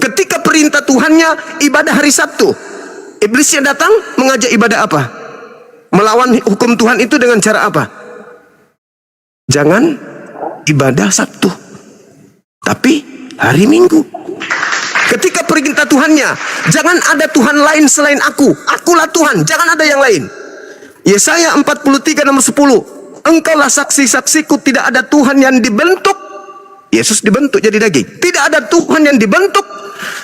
Ketika perintah Tuhannya ibadah hari Sabtu, iblisnya datang mengajak ibadah apa? Melawan hukum Tuhan itu dengan cara apa? Jangan ibadah Sabtu, tapi hari Minggu. Ketika perintah Tuhannya, jangan ada Tuhan lain selain aku. Akulah Tuhan, jangan ada yang lain. Yesaya 43 nomor 10. Engkaulah saksi-saksiku, tidak ada Tuhan yang dibentuk. Yesus dibentuk jadi daging. Tidak ada Tuhan yang dibentuk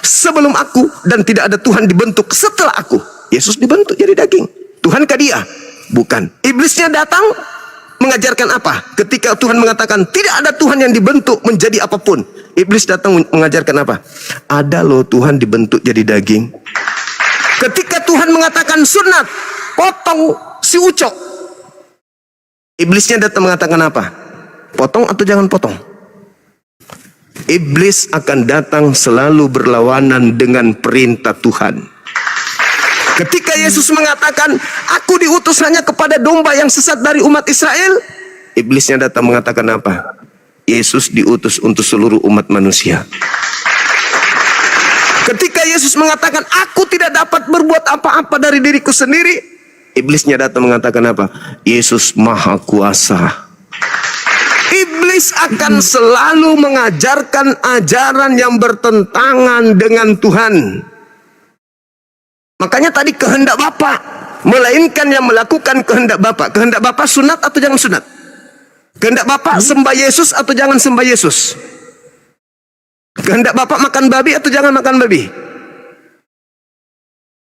sebelum aku, dan tidak ada Tuhan dibentuk setelah aku. Yesus dibentuk jadi daging. Tuhankah dia? Bukan. Iblisnya datang mengajarkan apa? Ketika Tuhan mengatakan tidak ada Tuhan yang dibentuk menjadi apapun, iblis datang mengajarkan apa? Ada loh Tuhan dibentuk jadi daging. Ketika Tuhan mengatakan sunat, potong si ucok, iblisnya datang mengatakan apa? Potong atau jangan potong? Iblis akan datang selalu berlawanan dengan perintah Tuhan. Ketika Yesus mengatakan, aku diutus hanya kepada domba yang sesat dari umat Israel, iblisnya datang mengatakan apa? Yesus diutus untuk seluruh umat manusia. Ketika Yesus mengatakan, aku tidak dapat berbuat apa-apa dari diriku sendiri, iblisnya datang mengatakan apa? Yesus maha kuasa. Iblis akan selalu mengajarkan ajaran yang bertentangan dengan Tuhan. Makanya tadi kehendak Bapa, melainkan yang melakukan kehendak Bapa. Kehendak Bapa sunat atau jangan sunat? Kehendak Bapa sembah Yesus atau jangan sembah Yesus? Kehendak Bapak makan babi atau jangan makan babi?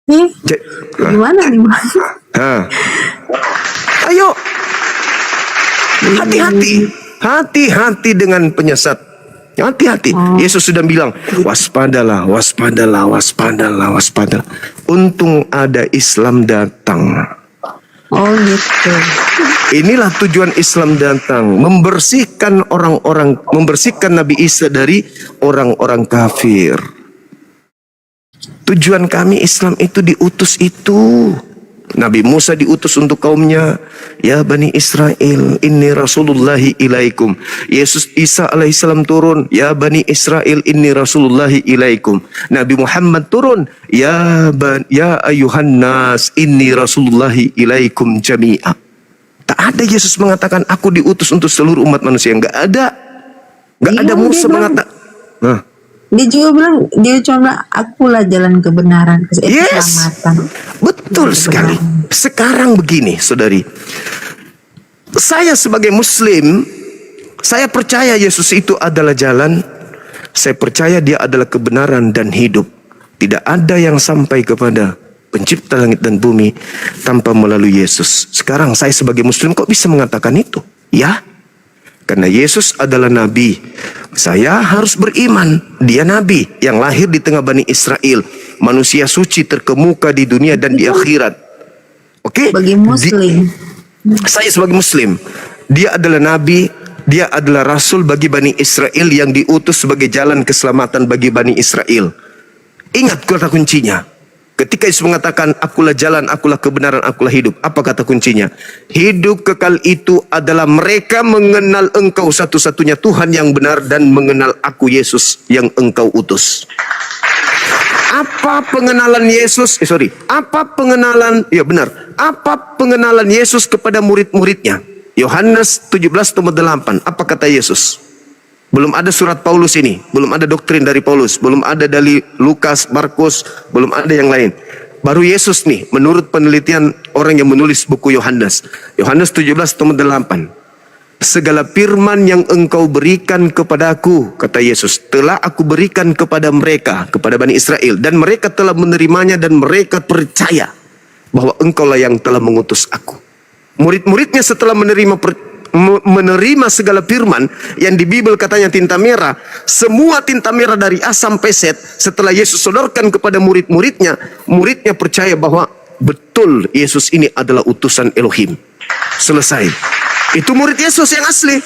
Nih, Cek. gimana nih, Bang? Ayo, hati-hati, hati-hati dengan penyesat. Hati-hati. Yesus sudah bilang, waspadalah, waspadalah, waspadalah, waspadalah. Untung ada Islam datang. Oh gitu. Inilah tujuan Islam datang, membersihkan orang-orang, membersihkan Nabi Isa dari orang-orang kafir. Tujuan kami Islam itu diutus itu. Nabi Musa diutus untuk kaumnya. Ya Bani Israel, inni Rasulullahi ilaikum. Yesus Isa alaihissalam turun. Ya Bani Israel, inni Rasulullahi ilaikum. Nabi Muhammad turun. Ya ayuhan nas, inni Rasulullahi ilaikum jami'a. Tak ada Yesus mengatakan aku diutus untuk seluruh umat manusia. Enggak ada. Enggak ada Musa mengatakan. Nah. Dia cuma bilang, akulah jalan kebenaran, keselamatan. Betul sekali. Sekarang begini, saudari. Saya sebagai Muslim, saya percaya Yesus itu adalah jalan. Saya percaya dia adalah kebenaran dan hidup. Tidak ada yang sampai kepada pencipta langit dan bumi tanpa melalui Yesus. Sekarang saya sebagai Muslim kok bisa mengatakan itu? Ya, karena Yesus adalah Nabi. Saya harus beriman. Dia Nabi yang lahir di tengah Bani Israel. Manusia suci terkemuka di dunia dan di akhirat. Oke? Bagi Muslim. Saya sebagai Muslim. Dia adalah Nabi. Dia adalah Rasul bagi Bani Israel yang diutus sebagai jalan keselamatan bagi Bani Israel. Ingat kata kuncinya. Ketika Yesus mengatakan, akulah jalan, akulah kebenaran, akulah hidup. Apa kata kuncinya? Hidup kekal itu adalah mereka mengenal engkau satu-satunya Tuhan yang benar dan mengenal aku Yesus yang engkau utus. Apa pengenalan Yesus? Apa pengenalan? Ya benar. Apa pengenalan Yesus kepada murid-muridnya? Yohanes 17:8. Apa kata Yesus? Belum ada surat Paulus ini, belum ada doktrin dari Paulus, belum ada dari Lukas, Markus, belum ada yang lain. Baru Yesus nih, menurut penelitian orang yang menulis buku Yohanes. Yohanes 17:8. Segala firman yang engkau berikan kepadaku, kata Yesus, telah aku berikan kepada mereka, kepada Bani Israel. Dan mereka telah menerimanya dan mereka percaya bahwa engkaulah yang telah mengutus aku. Murid-muridnya setelah menerima segala firman yang di Bible katanya tinta merah, semua tinta merah dari A sampai Z, setelah Yesus sodorkan kepada murid-muridnya, muridnya percaya bahwa betul Yesus ini adalah utusan Elohim. Selesai. Itu murid Yesus yang asli.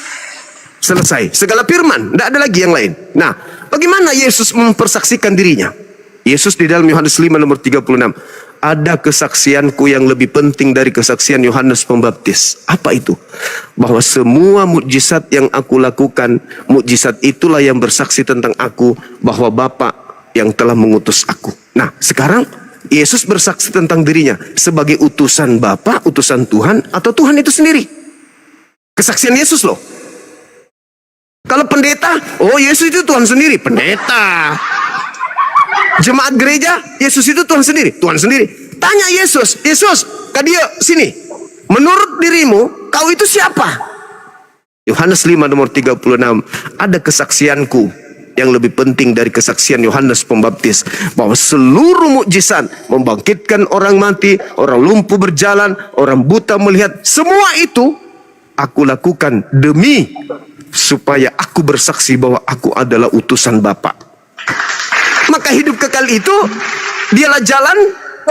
Selesai. Segala firman, tidak ada lagi yang lain. Nah, bagaimana Yesus mempersaksikan dirinya? Yesus di dalam Yohanes 5:36, ada kesaksianku yang lebih penting dari kesaksian Yohanes Pembaptis. Apa itu? Bahwa semua mukjizat yang aku lakukan, mukjizat itulah yang bersaksi tentang aku, bahwa Bapa yang telah mengutus aku. Nah, sekarang Yesus bersaksi tentang dirinya sebagai utusan Bapa, utusan Tuhan, atau Tuhan itu sendiri. Kesaksian Yesus loh. Kalau pendeta, oh Yesus itu Tuhan sendiri, pendeta. Jemaat gereja, Yesus itu Tuhan sendiri, Tuhan sendiri. Tanya Yesus, Yesus, kak dia sini. Menurut dirimu, kau itu siapa? Yohanes 5:36. Ada kesaksianku yang lebih penting dari kesaksian Yohanes Pembaptis, bahwa seluruh mukjizat, membangkitkan orang mati, orang lumpuh berjalan, orang buta melihat, semua itu aku lakukan demi supaya aku bersaksi bahwa aku adalah utusan Bapa. Maka hidup kekal itu, dialah jalan,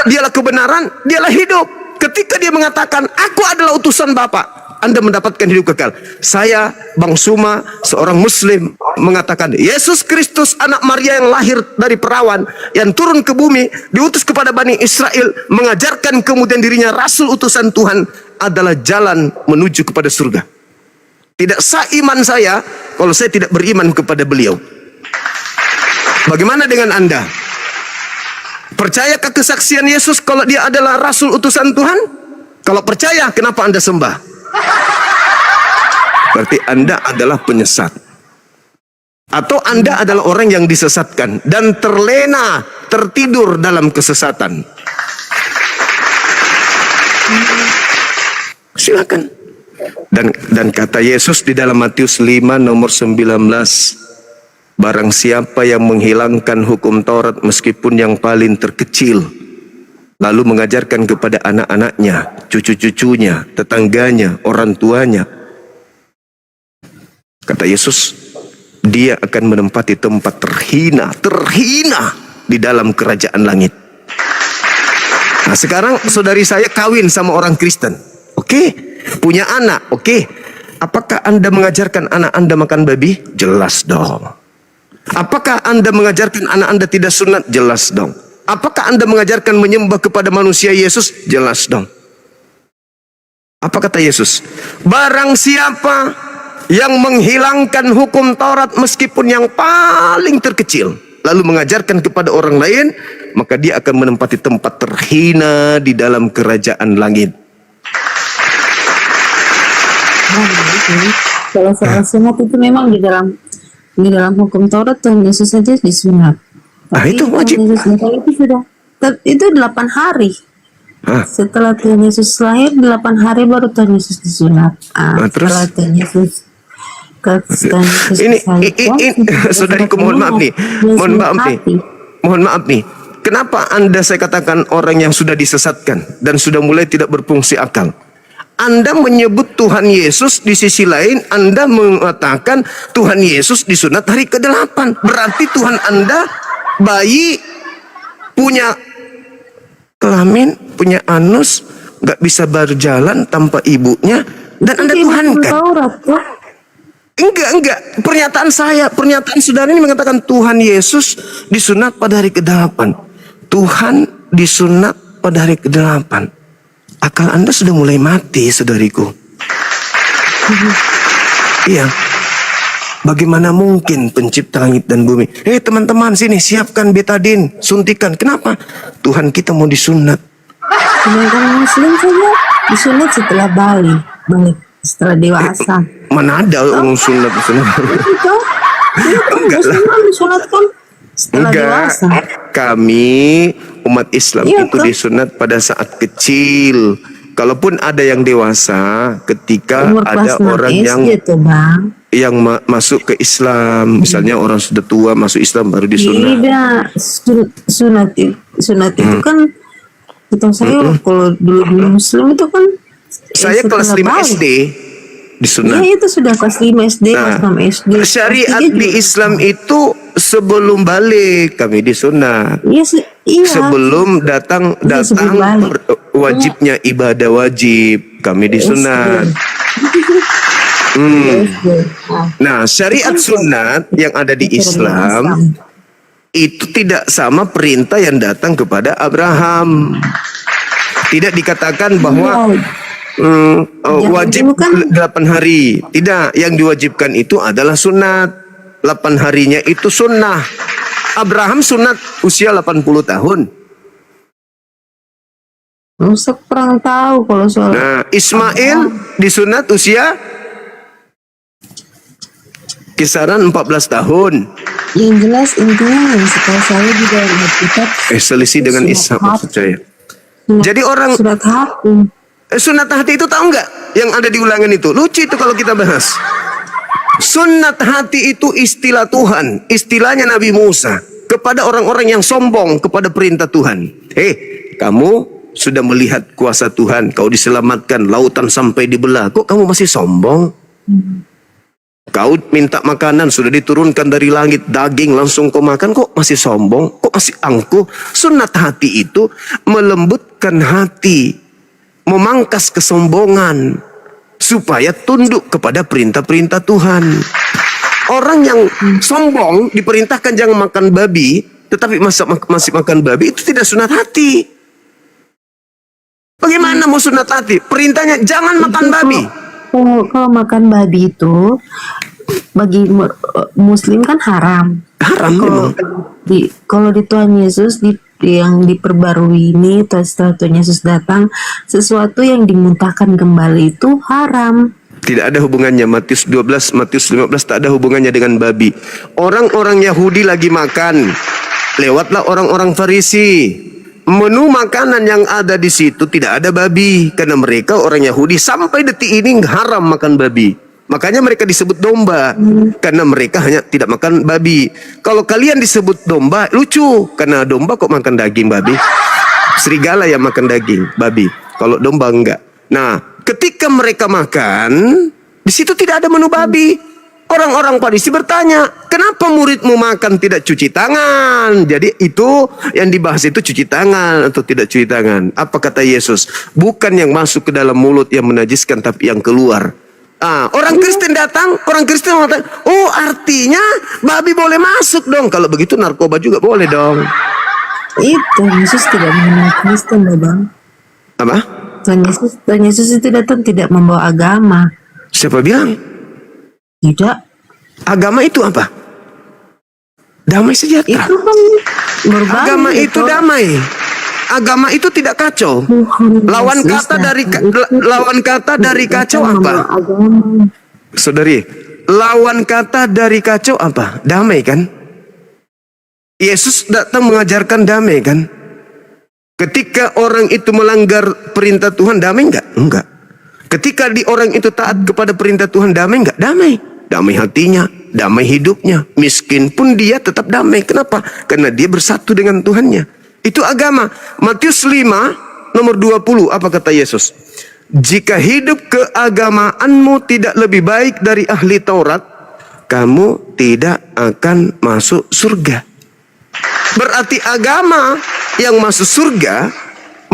dialah kebenaran, dialah hidup. Ketika dia mengatakan, aku adalah utusan Bapa, Anda mendapatkan hidup kekal. Saya, Bang Suma, seorang Muslim, mengatakan, Yesus Kristus, anak Maria yang lahir dari perawan, yang turun ke bumi, diutus kepada Bani Israel, mengajarkan kemudian dirinya Rasul utusan Tuhan, adalah jalan menuju kepada surga. Tidak sah iman saya, kalau saya tidak beriman kepada beliau. Bagaimana dengan Anda? Percayakah kesaksian Yesus kalau dia adalah Rasul utusan Tuhan? Kalau percaya, kenapa Anda sembah? Berarti Anda adalah penyesat. Atau Anda adalah orang yang disesatkan dan terlena, tertidur dalam kesesatan. Silakan. Dan kata Yesus di dalam Matius 5 nomor 19, Barang siapa yang menghilangkan hukum Taurat meskipun yang paling terkecil, lalu mengajarkan kepada anak-anaknya, cucu-cucunya, tetangganya, orang tuanya, kata Yesus, dia akan menempati tempat terhina di dalam kerajaan langit. Nah, sekarang saudari saya kawin sama orang Kristen, oke, punya anak, oke. Apakah Anda mengajarkan anak Anda makan babi? Jelas dong. Apakah Anda mengajarkan anak Anda tidak sunat? Jelas dong. Apakah Anda mengajarkan menyembah kepada manusia Yesus? Jelas dong. Apa kata Yesus? Barang siapa yang menghilangkan hukum Taurat meskipun yang paling terkecil, lalu mengajarkan kepada orang lain, maka dia akan menempati tempat terhina di dalam kerajaan langit. Kalau soal sunat itu memang di dalam hukum Taurat Tuhan Yesus saja disunat. Tapi Itu wajib. Tuhan Yesus itu sudah itu 8 hari. Setelah Tuhan Yesus lahir 8 hari baru Tuhan Yesus disunat. Terus? Setelah Tuhan Yesus Ini saudariku, mohon maaf nih. Mohon maaf nih. Kenapa Anda, saya katakan, orang yang sudah disesatkan dan sudah mulai tidak berfungsi akal? Anda menyebut Tuhan Yesus, di sisi lain Anda mengatakan Tuhan Yesus disunat hari ke-8. Berarti Tuhan Anda bayi, punya kelamin, punya anus, gak bisa berjalan tanpa ibunya, dan Anda tuhankan. Enggak. Pernyataan saudara ini mengatakan Tuhan Yesus disunat pada hari ke-8. Tuhan disunat pada hari ke-8. Akal Anda sudah mulai mati, saudariku. Iya. Bagaimana mungkin pencipta langit dan bumi? Teman-teman, sini siapkan betadin, suntikan. Kenapa? Tuhan kita mau disunat. Sedangkan Muslim saja disunat setelah balik setelah dewasa. Mana ada orang sunat disunat? Enggak lah. Disunatkan setelah dewasa. Kami umat Islam itu disunat pada saat kecil. Kalaupun ada yang dewasa, ketika Umur ada kelas 6 orang SD yang tuh, Bang. masuk ke Islam, misalnya orang sudah tua masuk Islam baru disunat. Tidak, sunat itu kan kita saya kalau dulu Muslim itu kan Saya kelas 5 balik. SD disunat. Ya itu sudah kelas 5 SD, kelas 6 SD. Syariat Kelas 3 di juga. Islam itu sebelum balik kami disunat. Iya, iya. Sebelum datang sebelum balik. wajibnya ibadah wajib kami disunat. Nah, syariat sunat yang ada di Islam itu tidak sama perintah yang datang kepada Abraham. Tidak dikatakan bahwa wajib 8 hari. Tidak, yang diwajibkan itu adalah sunat. 8 harinya itu sunnah. Abraham sunat usia 80 tahun. Musak kurang tahu kalau soal. Nah, Ismail disunat usia kisaran 14 tahun. Yang jelas intinya yang setahu saya di dalam Alkitab Selisih dengan Ishak maksud saya. Jadi orang surat hati. Sunat hati itu tahu nggak yang ada di Ulangan itu? Lucu itu kalau kita bahas. Sunat hati itu istilah Tuhan, istilahnya Nabi Musa kepada orang-orang yang sombong kepada perintah Tuhan. Kamu sudah melihat kuasa Tuhan, kau diselamatkan, lautan sampai dibelah, kok kamu masih sombong? Kau minta makanan sudah diturunkan dari langit, daging langsung kau makan, kok masih sombong? Kok masih angkuh? Sunat hati itu melembutkan hati, memangkas kesombongan, supaya tunduk kepada perintah-perintah Tuhan. Orang yang sombong diperintahkan jangan makan babi, tetapi masih makan babi, itu tidak sunat hati. Bagaimana mau sunat hati? Perintahnya jangan makan babi. Kalau makan babi itu bagi Muslim kan haram. Haram memang. Kalau di Tuhan Yesus yang diperbarui ini setelah Tuhan Yesus datang, sesuatu yang dimuntahkan kembali itu haram. Tidak ada hubungannya. Matius 12, Matius 15 tak ada hubungannya dengan babi. Orang-orang Yahudi lagi makan, lewatlah orang-orang Farisi. Menu makanan yang ada di situ tidak ada babi, karena mereka orang Yahudi sampai detik ini haram makan babi. Makanya mereka disebut domba karena mereka hanya tidak makan babi. Kalau kalian disebut domba, lucu karena domba kok makan daging babi. Serigala yang makan daging babi. Kalau domba enggak. Nah, ketika mereka makan, di situ tidak ada menu babi. Orang-orang Farisi bertanya, kenapa muridmu makan tidak cuci tangan? Jadi itu yang dibahas itu cuci tangan atau tidak cuci tangan. Apa kata Yesus? Bukan yang masuk ke dalam mulut yang menajiskan, tapi yang keluar. Orang Kristen datang, orang Kristen mengatakan, oh artinya babi boleh masuk dong. Kalau begitu narkoba juga boleh dong. Itu Yesus tidak mengenal Kristen loh Bang. Apa? Tuhan Yesus itu datang tidak membawa agama. Siapa bilang? Tidak. Agama itu apa? Damai sejahtera. Itu kan berbagi. Agama itu damai. Agama itu tidak kacau. Lawan kata dari kacau apa? Saudari, lawan kata dari kacau apa? Damai kan? Yesus datang mengajarkan damai kan? Ketika orang itu melanggar perintah Tuhan, damai enggak? Enggak. Ketika orang itu taat kepada perintah Tuhan, damai enggak? Damai. Damai hatinya, damai hidupnya. Miskin pun dia tetap damai. Kenapa? Karena dia bersatu dengan Tuhannya. Itu agama. Matius 5 nomor 20, apa kata Yesus? Jika hidup keagamaanmu tidak lebih baik dari ahli Taurat, kamu tidak akan masuk surga. Berarti agama yang masuk surga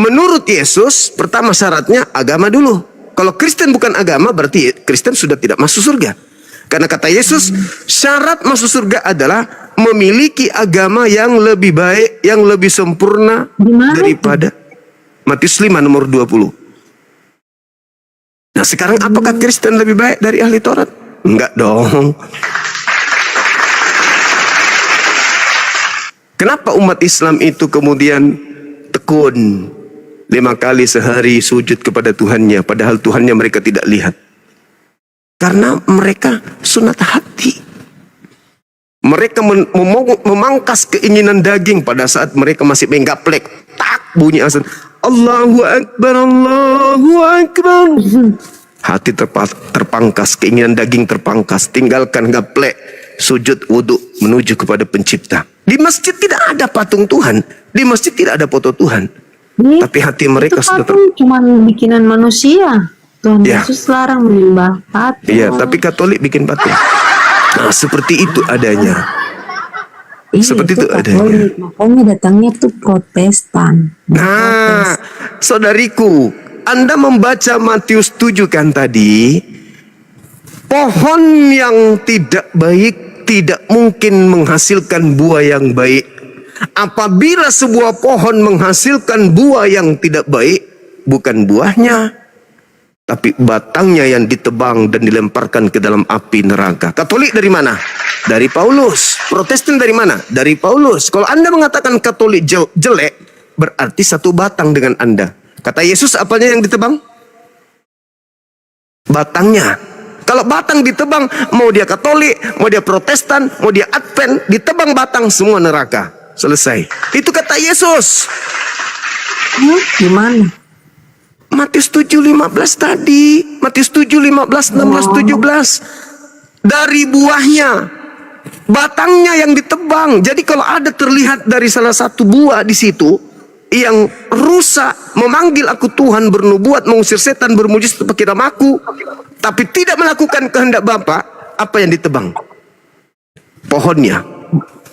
menurut Yesus, pertama syaratnya agama dulu. Kalau Kristen bukan agama, berarti Kristen sudah tidak masuk surga. Karena kata Yesus, syarat masuk surga adalah memiliki agama yang lebih baik, yang lebih sempurna daripada Matius 5 nomor 20. Nah sekarang apakah Kristen lebih baik dari ahli Taurat? Enggak dong. Kenapa umat Islam itu kemudian tekun 5 kali sehari sujud kepada Tuhannya, padahal Tuhannya mereka tidak lihat? Karena mereka sunat hati. Mereka memangkas keinginan daging pada saat mereka masih menggaplek. Tak bunyi azan. Allahu Akbar, Allahu Akbar. Hati terpangkas, keinginan daging terpangkas. Tinggalkan gaplek, sujud wudhu menuju kepada pencipta. Di masjid tidak ada patung Tuhan. Di masjid tidak ada foto Tuhan. Tapi hati mereka sudah cuma bikinan manusia. Tuhan Ya. Yesus larang menyembah patung. Iya, tapi Katolik bikin patung. Nah, seperti itu adanya. Seperti itu adanya. Makanya datangnya tuh Protestan. Nah, saudariku, Anda membaca Matius 7 kan tadi? Pohon yang tidak baik tidak mungkin menghasilkan buah yang baik. Apabila sebuah pohon menghasilkan buah yang tidak baik, bukan buahnya, tapi batangnya yang ditebang dan dilemparkan ke dalam api neraka. Katolik dari mana? Dari Paulus. Protestan dari mana? Dari Paulus. Kalau Anda mengatakan Katolik jelek, berarti satu batang dengan Anda. Kata Yesus, apanya yang ditebang? Batangnya. Kalau batang ditebang, mau dia Katolik, mau dia Protestan, mau dia Advent, ditebang batang semua neraka. Selesai. Itu kata Yesus. Gimana? Matius 7:15 tadi. Matius 7:15, 16, 17. Dari buahnya. Batangnya yang ditebang. Jadi kalau ada terlihat dari salah satu buah di situ yang rusak, memanggil aku Tuhan, bernubuat, mengusir setan, bermujizat pakai namaku, tapi tidak melakukan kehendak Bapa, apa yang ditebang? Pohonnya.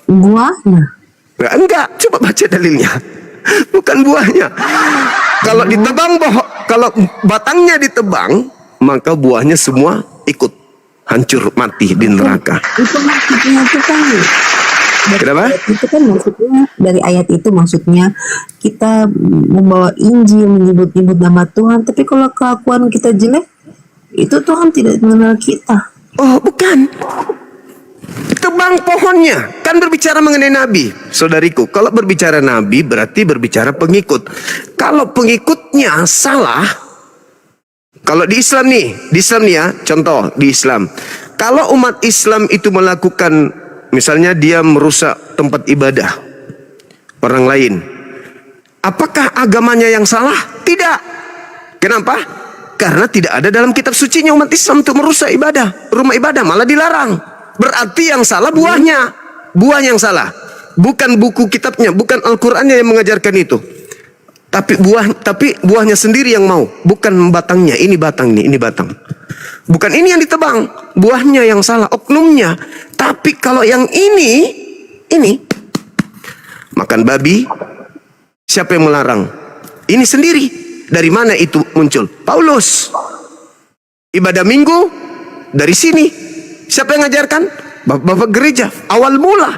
Buahnya. Enggak, coba baca dalilnya. Bukan buahnya. Kalau ditebang, kalau batangnya ditebang, maka buahnya semua ikut hancur mati di neraka. Itu maksudnya itu kan. Kenapa? Itu kan maksudnya dari ayat itu maksudnya kita membawa Injil, menyebut-nyebut nama Tuhan, tapi kalau kelakuan kita jelek, itu Tuhan tidak mengenal kita. Oh, bukan. Tebang pohonnya. Kan berbicara mengenai nabi. Saudariku, kalau berbicara nabi berarti berbicara pengikut. Kalau pengikutnya salah, kalau di Islam nih ya, contoh di Islam. Kalau umat Islam itu melakukan, misalnya dia merusak tempat ibadah orang lain, apakah agamanya yang salah? Tidak. Kenapa? Karena tidak ada dalam kitab sucinya umat Islam untuk merusak ibadah, rumah ibadah, malah dilarang. Berarti yang salah buahnya. Buah yang salah. Bukan buku kitabnya, bukan Al-Qur'annya yang mengajarkan itu. Tapi buahnya sendiri yang mau, bukan batangnya. Ini batang nih, ini batang. Bukan ini yang ditebang, buahnya yang salah, oknumnya. Tapi kalau yang ini makan babi, siapa yang melarang? Ini sendiri. Dari mana itu muncul? Paulus. Ibadah minggu dari sini. Siapa yang ngajarkan? Bapak gereja. Awal mula.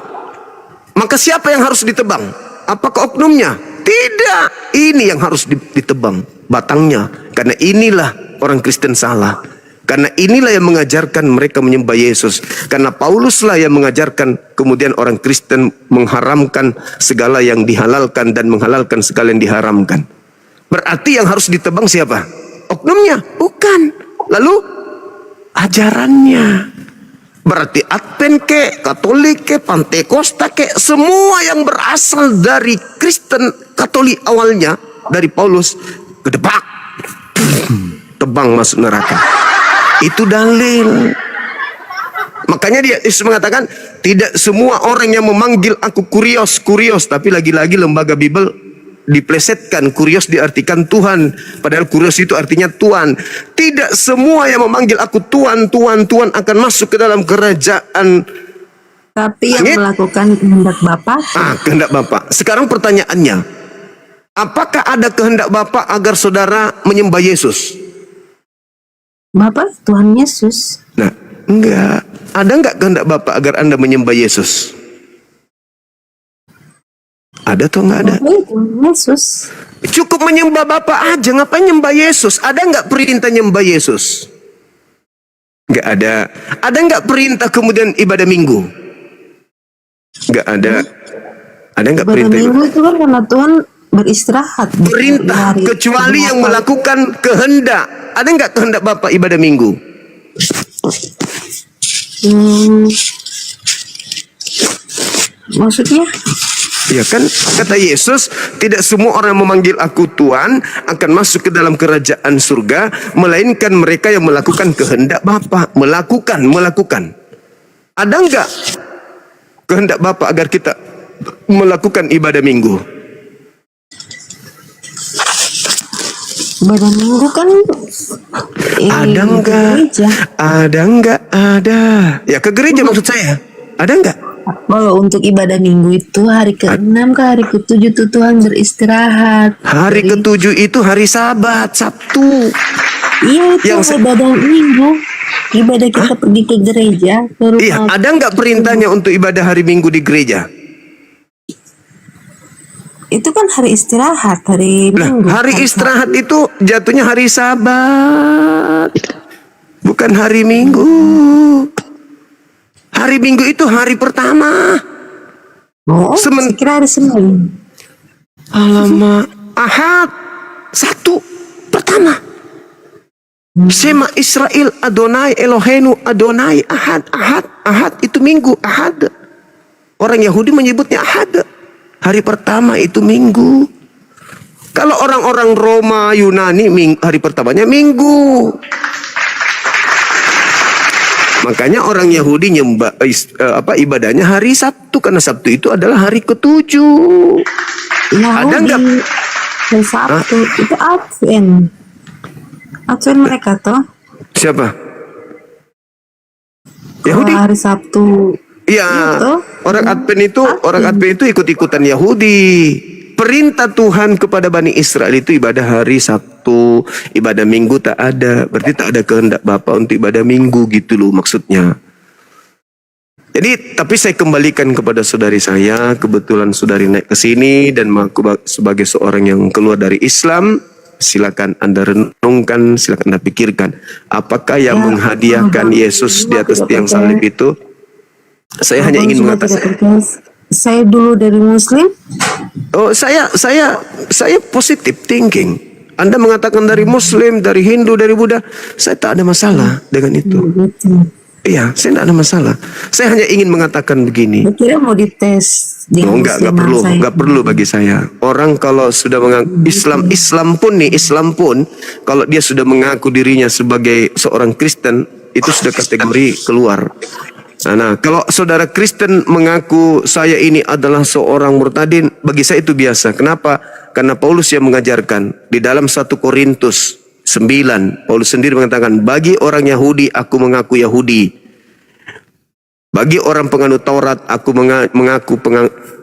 Maka siapa yang harus ditebang? Apakah oknumnya? Tidak. Ini yang harus ditebang. Batangnya. Karena inilah orang Kristen salah. Karena inilah yang mengajarkan mereka menyembah Yesus. Karena Pauluslah yang mengajarkan kemudian orang Kristen mengharamkan segala yang dihalalkan dan menghalalkan segala yang diharamkan. Berarti yang harus ditebang siapa? Oknumnya? Bukan. Lalu ajarannya. Berarti Advent ke, Katolik ke, Pantekosta ke, semua yang berasal dari Kristen Katolik awalnya dari Paulus kedebak, tebang masuk neraka. Itu dalil. Makanya Yesus mengatakan tidak semua orang yang memanggil aku kurios, tapi lagi-lagi lembaga Bible diplesetkan. Kurios diartikan Tuhan, padahal kurios itu artinya Tuhan. Tidak semua yang memanggil aku Tuhan akan masuk ke dalam kerajaan. Tapi yang melakukan kehendak Bapa. Kehendak Bapa. Sekarang pertanyaannya, apakah ada kehendak Bapa agar saudara menyembah Yesus? Bapa Tuhan Yesus. Nah, enggak. Ada enggak kehendak Bapa agar Anda menyembah Yesus? Ada atau enggak ada? Yesus. Cukup menyembah Bapa aja, ngapain nyembah Yesus? Ada enggak perintah nyembah Yesus? Enggak ada. Ada enggak perintah kemudian ibadah minggu? Enggak ada. Ada enggak Ibadah perintah? minggu itu kan karena Tuhan beristirahat. Perintah, kecuali yang melakukan kehendak. Ada enggak kehendak Bapa ibadah minggu? Maksudnya? Ya kan, kata Yesus, tidak semua orang memanggil aku Tuhan akan masuk ke dalam kerajaan surga, melainkan mereka yang melakukan kehendak Bapa. Melakukan. Ada enggak kehendak Bapa agar kita melakukan ibadah minggu? Ibadah minggu kan Ada enggak? gereja. Ada enggak? Ada. Ya ke gereja maksud saya. Ada enggak? Kalau untuk ibadah minggu itu hari ke-6 ke hari ke-7 tuh Tuhan beristirahat. Hari ke-7 itu hari Sabat, Sabtu. Iya itu Yang ibadah minggu. Ibadah kita pergi ke gereja. Iya, ada enggak perintahnya untuk ibadah hari Minggu di gereja? Itu kan hari istirahat, hari Minggu. Hari istirahat itu jatuhnya hari Sabat, bukan hari Minggu. Hari Minggu itu hari pertama. Saya kira hari Senin. Alamak, Ahad, satu pertama. Sema Israel Adonai Elohenu Adonai Ahad itu Minggu, Ahad. Orang Yahudi menyebutnya Ahad. Hari pertama itu Minggu. Kalau orang-orang Roma, Yunani, hari pertamanya Minggu. Makanya orang Yahudi nyembah ibadahnya hari Sabtu, karena Sabtu itu adalah hari ke-7. Ada enggak? Hari Sabtu itu Advent. Advent mereka toh. Siapa? Yahudi. Hari Sabtu. Iya. Itu. Orang Advent itu ikut-ikutan Yahudi. Perintah Tuhan kepada Bani Israel itu ibadah hari Sabtu, ibadah Minggu tak ada. Berarti tak ada kehendak Bapa untuk ibadah Minggu gitu loh maksudnya. Jadi tapi saya kembalikan kepada saudari saya, kebetulan saudari naik ke sini dan aku sebagai seorang yang keluar dari Islam, silakan Anda renungkan, silakan Anda pikirkan, apakah yang menghadiahkan Yesus di atas tiang salib itu? Saya hanya ingin mengatakan, saya dulu dari Muslim. oh saya positive thinking. Anda mengatakan dari Muslim, dari Hindu, dari Buddha, saya tak ada masalah dengan itu. Iya, saya tidak ada masalah. Saya hanya ingin mengatakan begini. Saya kira mau dites di Oh, enggak perlu, saya. enggak perlu bagi saya. Orang kalau sudah mengaku Islam pun kalau dia sudah mengaku dirinya sebagai seorang Kristen, itu sudah kategori keluar. Nah, kalau saudara Kristen mengaku saya ini adalah seorang murtadin, bagi saya itu biasa. Kenapa? Karena Paulus yang mengajarkan di dalam 1 Korintus 9, Paulus sendiri mengatakan, bagi orang Yahudi aku mengaku Yahudi. Bagi orang penganut Taurat aku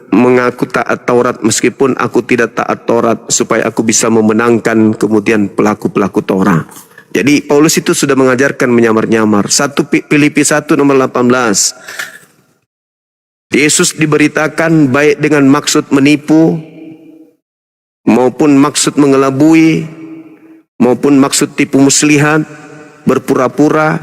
mengaku taat Taurat meskipun aku tidak taat Taurat, supaya aku bisa memenangkan kemudian pelaku-pelaku Taurat. Jadi Paulus itu sudah mengajarkan menyamar-nyamar. 1 Filipi 1 nomor 18. Yesus diberitakan baik dengan maksud menipu maupun maksud mengelabui maupun maksud tipu muslihat, berpura-pura,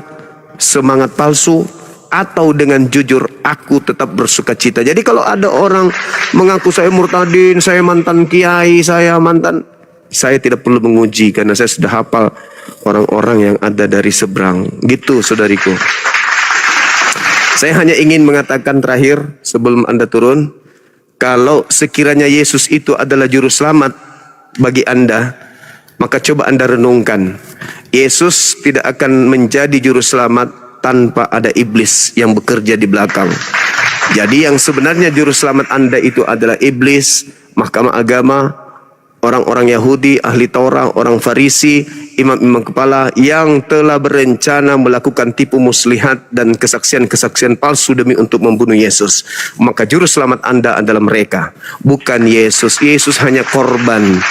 semangat palsu, atau dengan jujur aku tetap bersuka cita. Jadi kalau ada orang mengaku saya murtadin, saya mantan kiai, saya tidak perlu menguji karena saya sudah hafal orang-orang yang ada dari seberang. Gitu saudariku. Saya hanya ingin mengatakan terakhir sebelum Anda turun, kalau sekiranya Yesus itu adalah juru selamat bagi Anda, maka coba Anda renungkan. Yesus tidak akan menjadi juru selamat tanpa ada iblis yang bekerja di belakang. Jadi yang sebenarnya juru selamat Anda itu adalah iblis, mahkamah agama, orang-orang Yahudi, ahli Taurat, orang Farisi, imam-imam kepala yang telah berencana melakukan tipu muslihat dan kesaksian-kesaksian palsu demi untuk membunuh Yesus. Maka juru selamat Anda adalah mereka, bukan Yesus. Yesus hanya korban.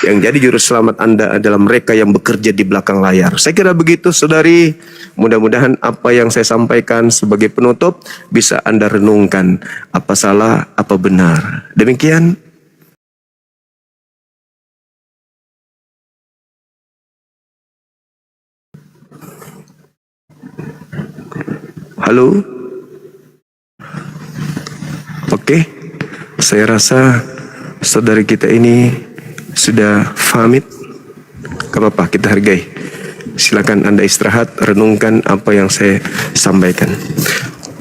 Yang jadi juru selamat Anda adalah mereka yang bekerja di belakang layar. Saya kira begitu saudari. Mudah-mudahan apa yang saya sampaikan sebagai penutup bisa Anda renungkan. Apa salah, apa benar. Demikian. Halo? Oke. Saya rasa saudari kita ini sudah pamit. Gak apa-apa, kita hargai. Silakan Anda istirahat, renungkan apa yang saya sampaikan.